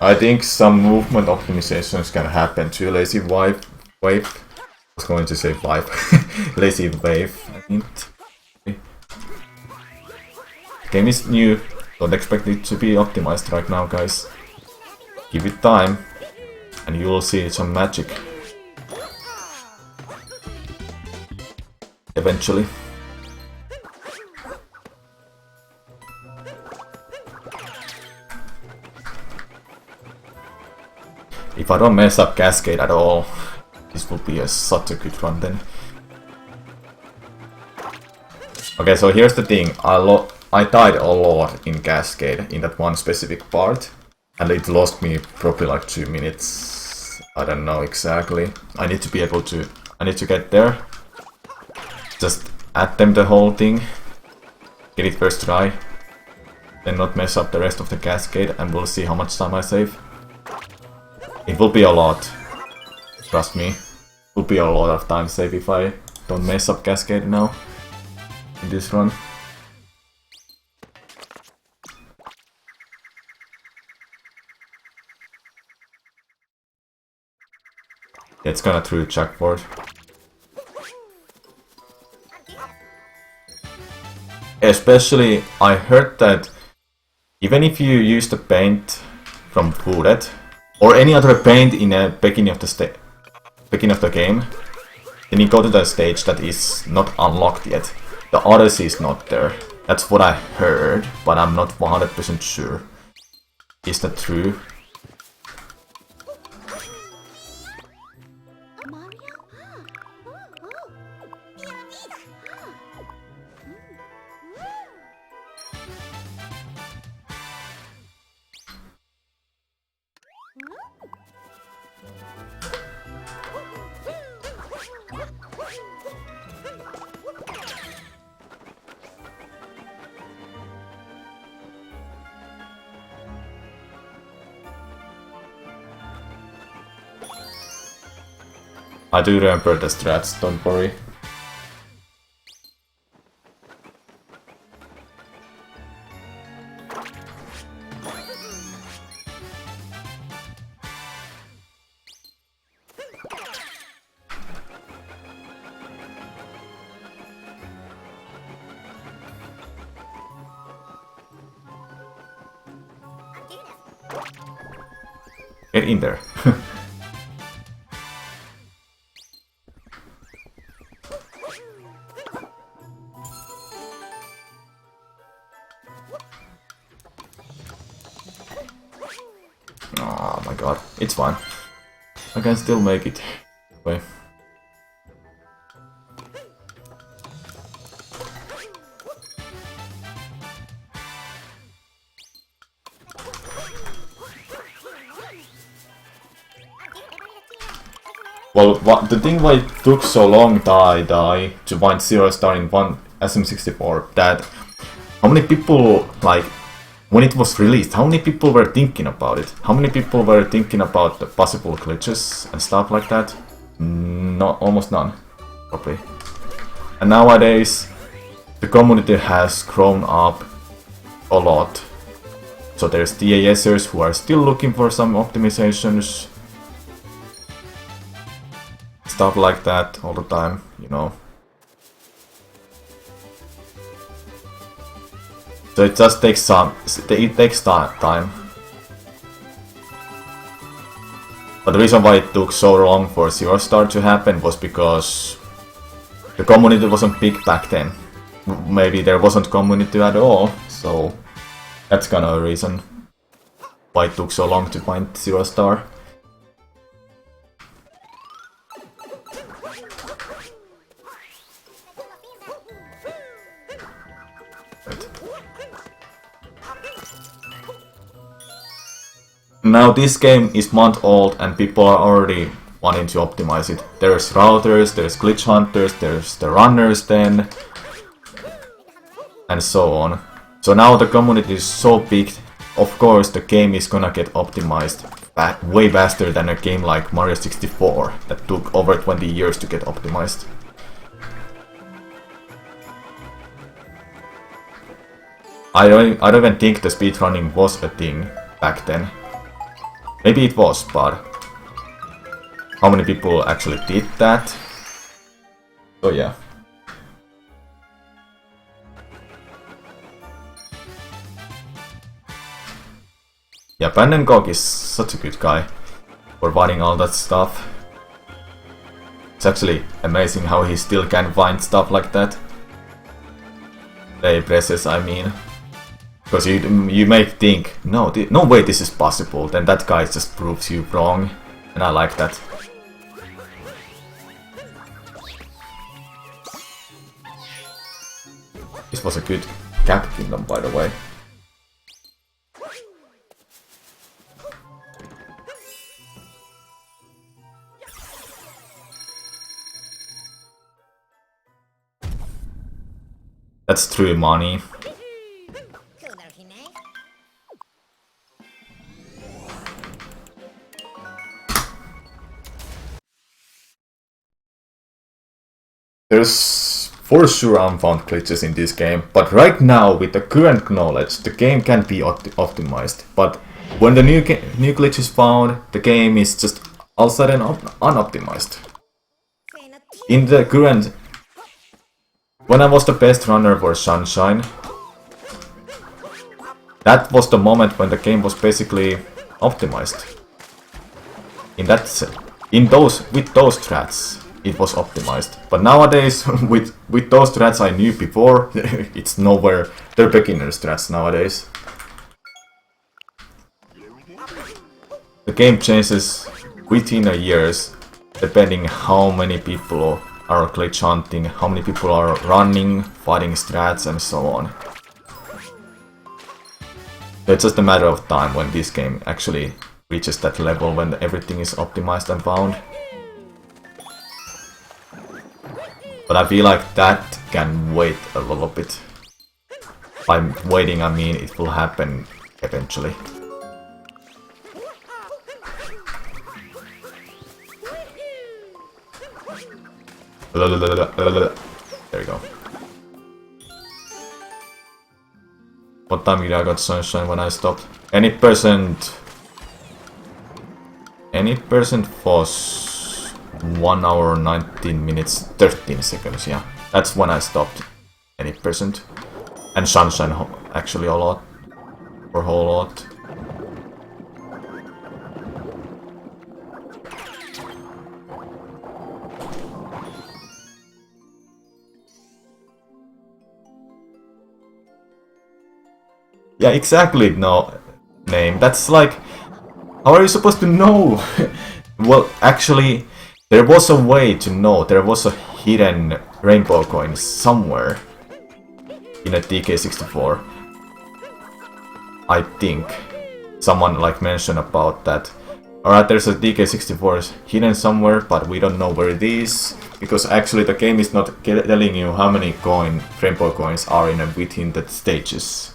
I think some movement optimizations can happen to Lazy Wave. I was going to say vibe. Lazy Wave, I mean. The game is new. Don't expect it to be optimized right now, guys. Give it time, and you will see some magic. Eventually. If I don't mess up Cascade at all, this will be such a good run then. Okay, so here's the thing. I died a lot in Cascade in that one specific part, and it lost me probably like 2 minutes. I don't know exactly. I need to get there. Just attempt the whole thing. Get it first try. Then not mess up the rest of the Cascade, and we'll see how much time I save. It will be a lot. Trust me. It will be a lot of time save if I don't mess up Cascade now. In this run. It's gonna through checkboard. Especially, I heard that even if you use the paint from Fooded, or any other paint in the beginning of the game, then you go to the stage that is not unlocked yet. The Odyssey is not there. That's what I heard, but I'm not 100% sure. Is that true? I do remember the strats, don't worry. Get in there. Oh my god, it's fine. I can still make it. Wait. Well, the thing why it took so long to find Zero Star in one SM64, that how many people, like, when it was released, how many people were thinking about it? How many people were thinking about the possible glitches and stuff like that? Not almost none, probably. And nowadays, the community has grown up a lot. So there's TASers who are still looking for some optimizations. Stuff like that all the time, you know. So it just takes time. But the reason why it took so long for Zero Star to happen was because the community wasn't big back then. Maybe there wasn't community at all, so that's kind of a reason why it took so long to find Zero Star. Now this game is month old and people are already wanting to optimize it. There's routers, there's glitch hunters, there's the runners then, and so on. So now the community is so big, of course the game is gonna get optimized way faster than a game like Mario 64 that took over 20 years to get optimized. I don't even think the speedrunning was a thing back then. Maybe it was, but how many people actually did that? So yeah. Yeah, Brandon Gog is such a good guy for finding all that stuff. It's actually amazing how he still can find stuff like that. Play presses, I mean. Because you may think, no way this is possible, then that guy just proves you wrong, and I like that. This was a good Cap Kingdom, by the way. That's true money. There's for sure unfound glitches in this game, but right now, with the current knowledge, the game can be optimized. But when the new glitch is found, the game is just all of a sudden unoptimized. In the current... When I was the best runner for Sunshine, that was the moment when the game was basically optimized. With those strats, it was optimized. But nowadays, with those strats I knew before, it's nowhere. They're beginner strats nowadays. The game changes within a years, depending how many people are glitch hunting, how many people are running, fighting strats, and so on. So it's just a matter of time when this game actually reaches that level when everything is optimized and found. But I feel like that can wait a little bit. By waiting, I mean it will happen eventually. There we go. What time did I got sunshine when I stopped? Any percent was 1 hour 19 minutes 13 seconds, yeah. That's when I stopped. Any percent. And sunshine actually a lot. Or a whole lot. Yeah, exactly, no name. That's like, how are you supposed to know? Well, actually, there was a way to know. There was a hidden rainbow coin somewhere in a DK64. I think someone like mentioned about that. Alright, there's a DK64 hidden somewhere, but we don't know where it is. Because actually the game is not telling you how many rainbow coins are within the stages.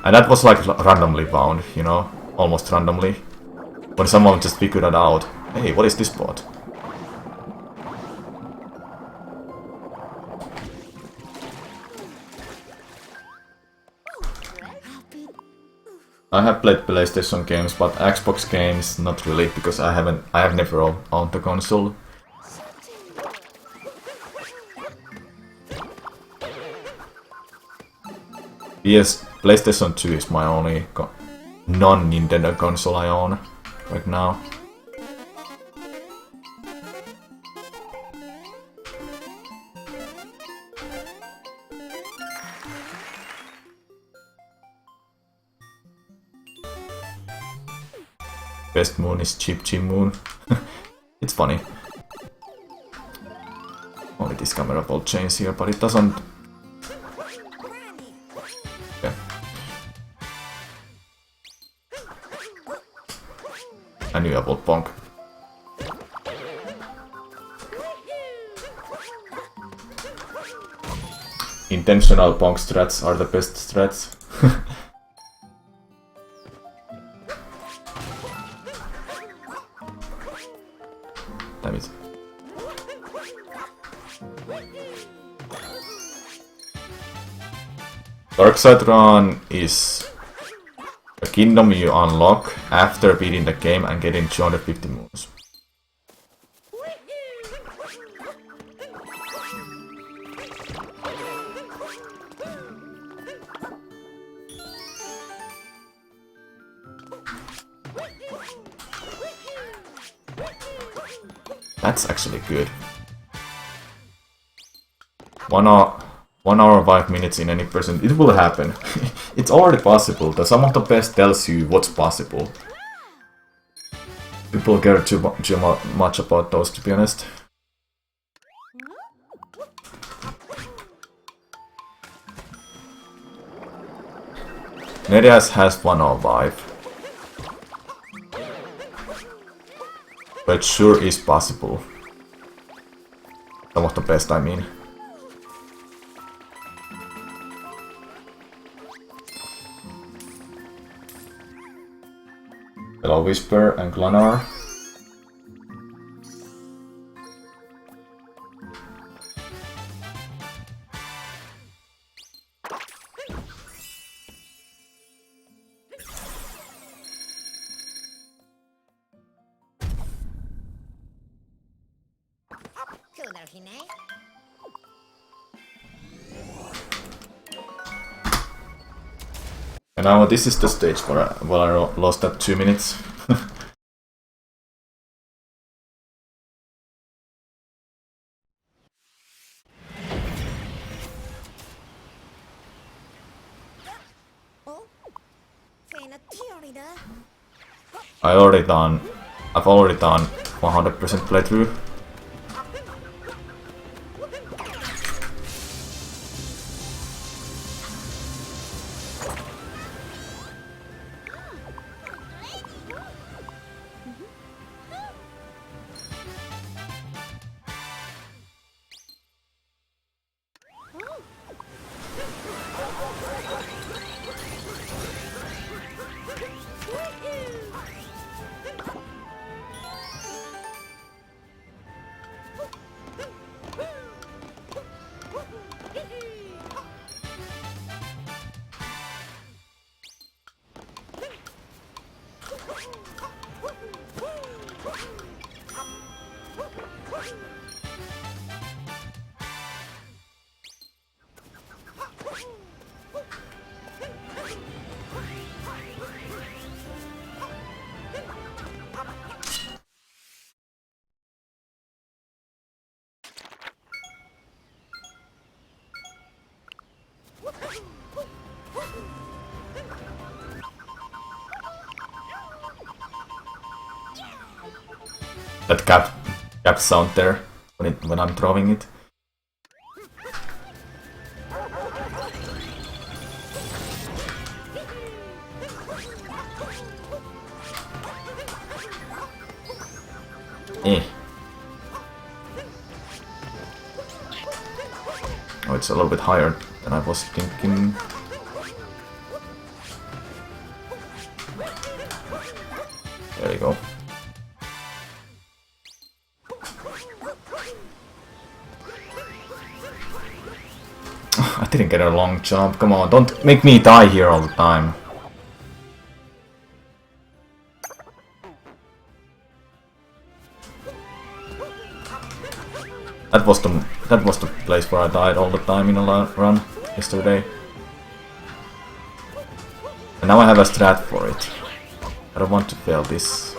And that was like randomly found, you know, almost randomly. When someone just figured it out. Hey, what is this spot? I have played PlayStation games, but Xbox games not really, because I have never owned the console. PlayStation 2 is my only non-Nintendo console I own right now. Best moon is Chip Moon. It's funny. Only this camera will change here, but it doesn't. Okay. I knew I would bonk. Intentional bonk strats are the best strats. Damn it. Darkside Run is a kingdom you unlock after beating the game and getting 250 moons. That's actually good. 1 hour 5 minutes in any person. It will happen. It's already possible. The sum of the best tells you what's possible. People care too much about those, to be honest. Nerias has 105. But sure is possible. Some of the best, I mean. Hello Whisper and Glanar. And now this is the stage where I lost that 2 minutes. I've already done 100% playthrough. that cap sound there when I'm throwing it. Eh. Oh, it's a little bit higher than I was thinking. There you go. I didn't get a long jump. Come on, don't make me die here all the time. That was the place where I died all the time in a run yesterday. And now I have a strat for it. I don't want to fail this.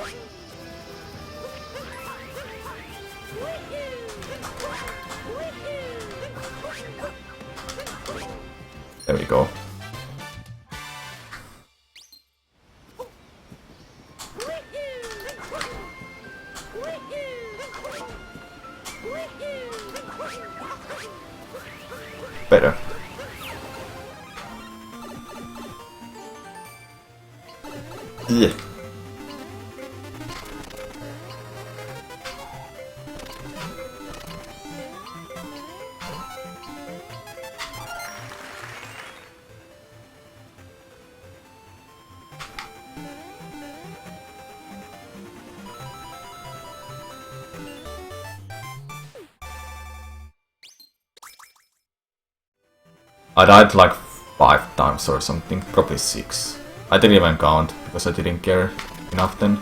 There we go. Better. Yeah. I died like 5 times or something, probably 6. I didn't even count, because I didn't care enough then.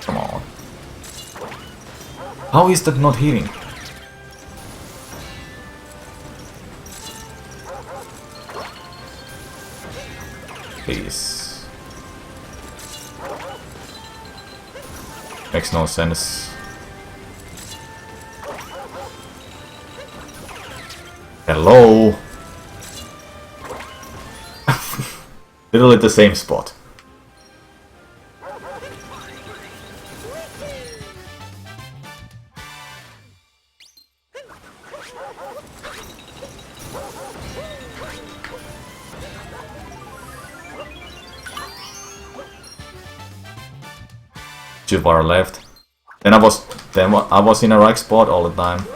Come on. How is that not hitting? Please. Makes no sense. Hello? Literally the same spot. Too far left. Then I was in a right spot all the time.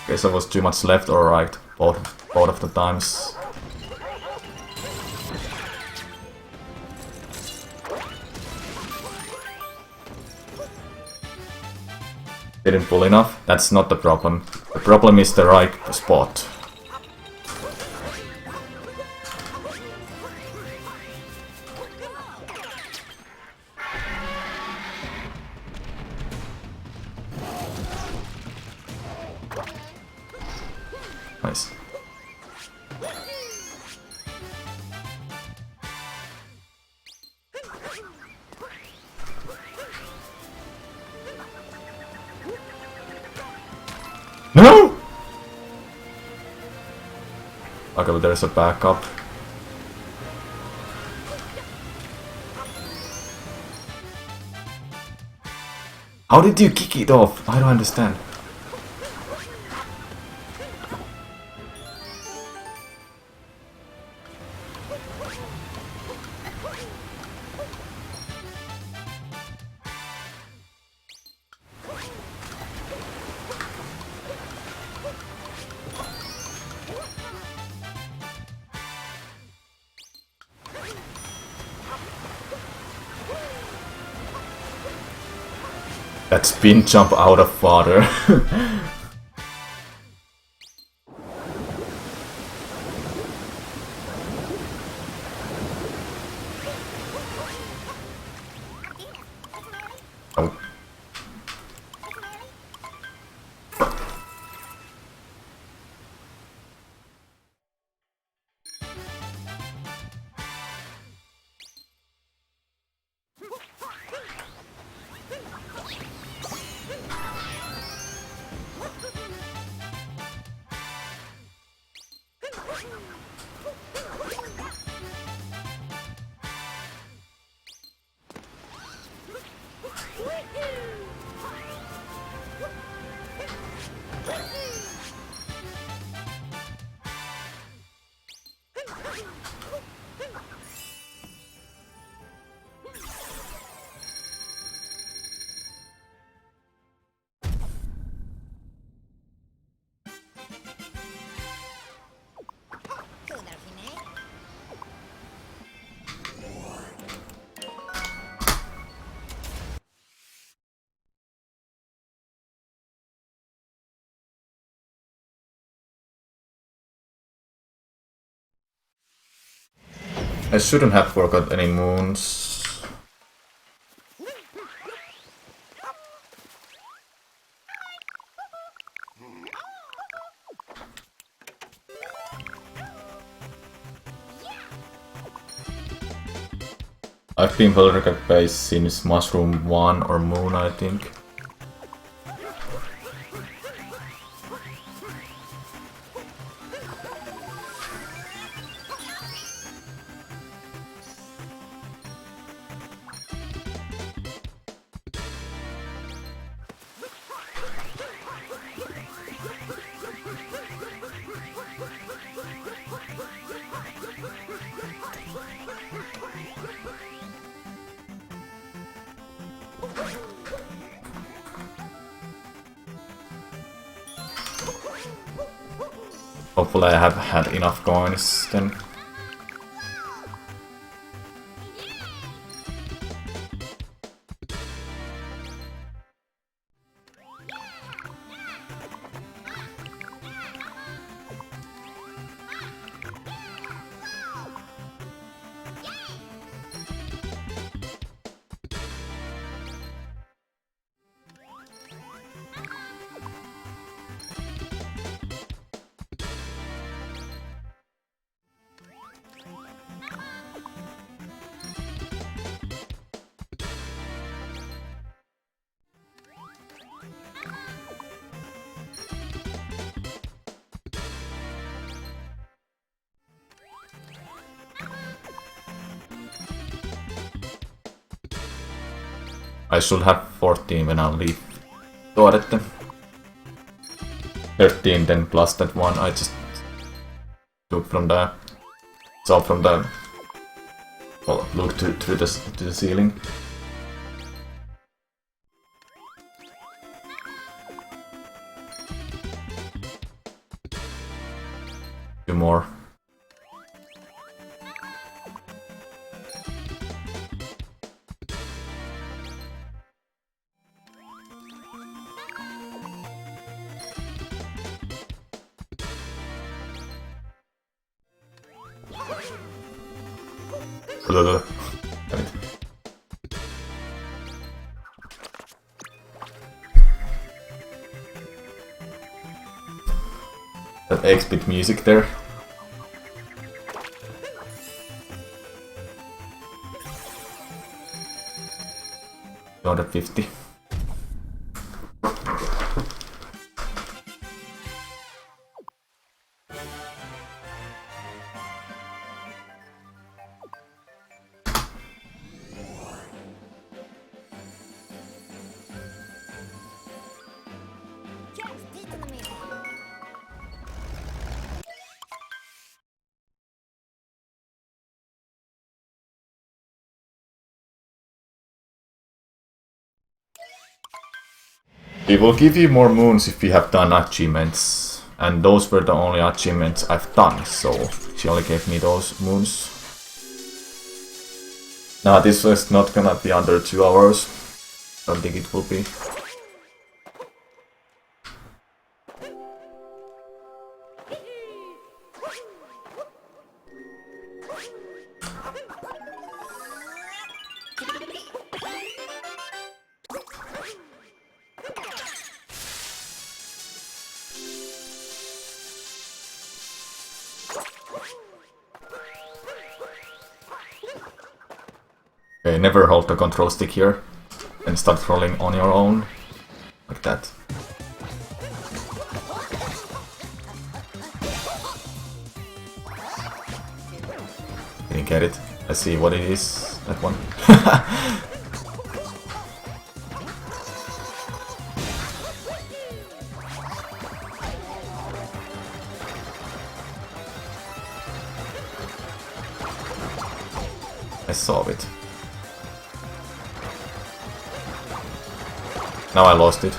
Guess I was too much left or right both of the times. Didn't pull enough. That's not the problem. The problem is the right spot. Nice. No! Okay, but there's a backup. How did you kick it off? I don't understand. That spin jump out of water. Oh. I shouldn't have forgot any moons. I've been Valerica base since Mushroom 1 or Moon, I think. Hopefully I have had enough coins then. I should have 14 when I leave Tuorette. 13 then plus that one I just took from the... saw from the... well, look to the ceiling. Two more. Damn it. That 8-bit music there. $250. We will give you more moons if we have done achievements, and those were the only achievements I've done, so she only gave me those moons. Now this was not gonna be under 2 hours, don't think it will be. Okay, never hold the control stick here and start rolling on your own, like that. Didn't get it. Let's see what it is, that one. I saw it. Now I lost it.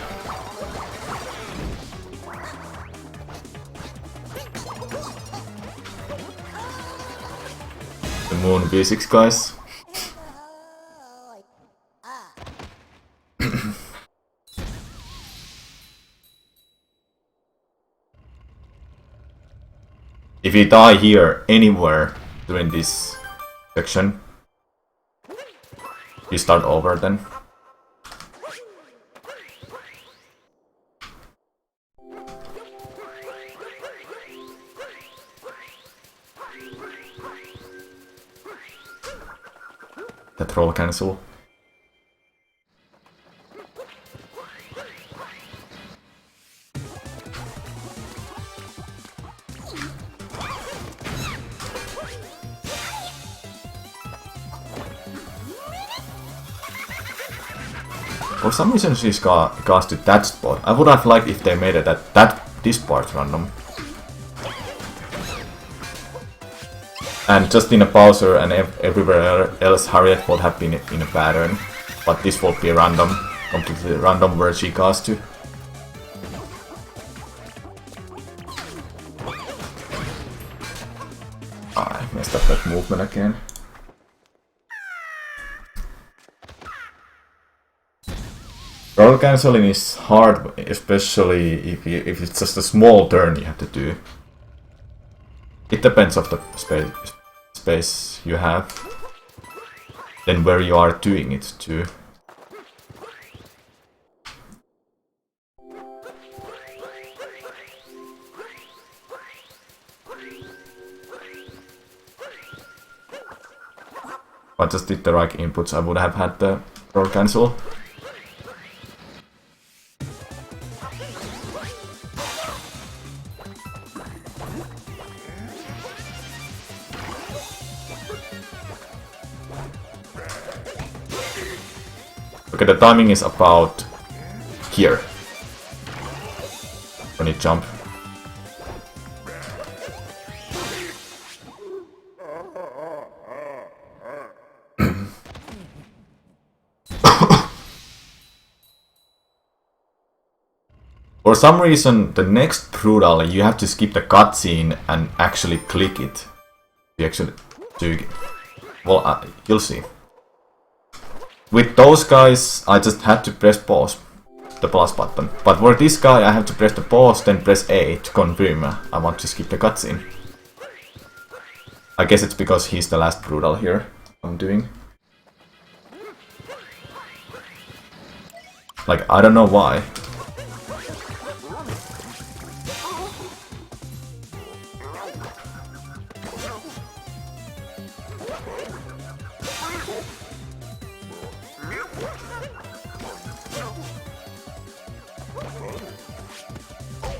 The moon B6 guys. If you die here anywhere during this section. You start over then. That roll cancel. For some reason she's cast to that spot. I would have liked if they made it at this part random. And just in a Bowser and everywhere else Harriet would have been in a pattern. But this will be random, completely random where she cast to. I messed up that movement again. Roll cancelling is hard, especially if it's just a small turn you have to do. It depends of the space you have, then where you are doing it too. If I just did the right inputs, I would have had the roll cancel. Okay, the timing is about here when you jump. For some reason, the next brutal you have to skip the cutscene and actually click it. You actually do. Well, you'll see. With those guys, I just had to press pause, the plus button. But for this guy, I have to press the pause, then press A to confirm I want to skip the cutscene. I guess it's because he's the last brutal here I'm doing. Like, I don't know why.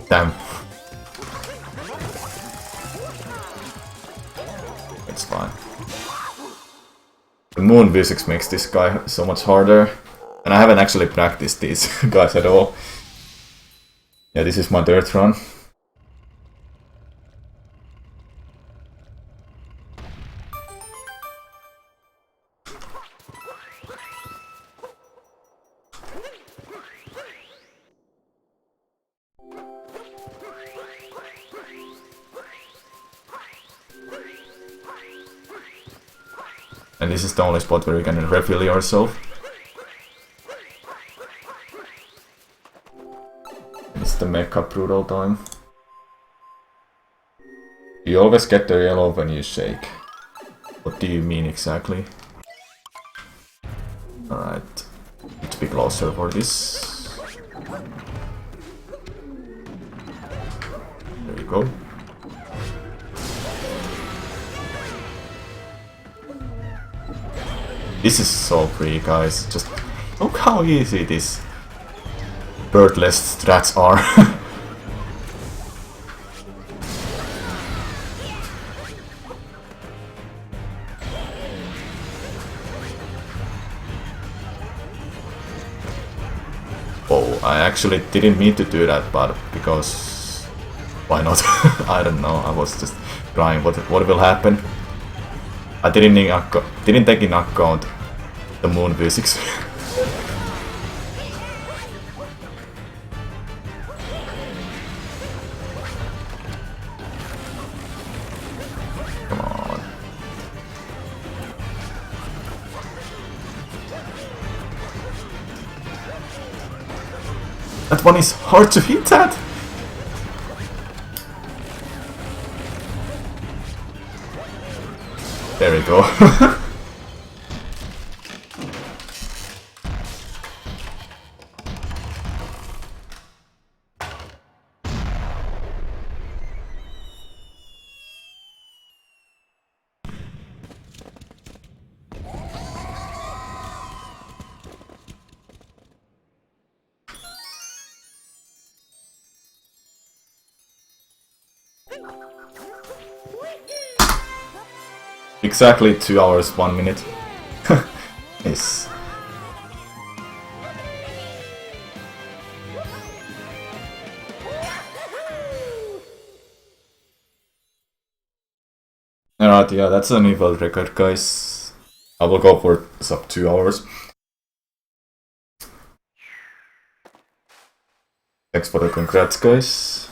Damn. It's fine. The moon physics makes this guy so much harder. And I haven't actually practiced these guys at all. Yeah, this is my third run. And this is the only spot where you can refill yourself. It's the mecha brutal time. You always get the yellow when you shake. What do you mean exactly? Alright. Need to be closer for this. There you go. This is so free, guys. Just look how easy these birdless strats are. Oh, I actually didn't mean to do that, but because why not? I don't know. I was just trying what will happen. I didn't take in account the moon physics. Come on. That one is hard to hit at. There we go. Exactly 2 hours, 1 minute. Yes. Alright, yeah, that's a new world record, guys. I will go for sub 2 hours. Thanks for the congrats, guys.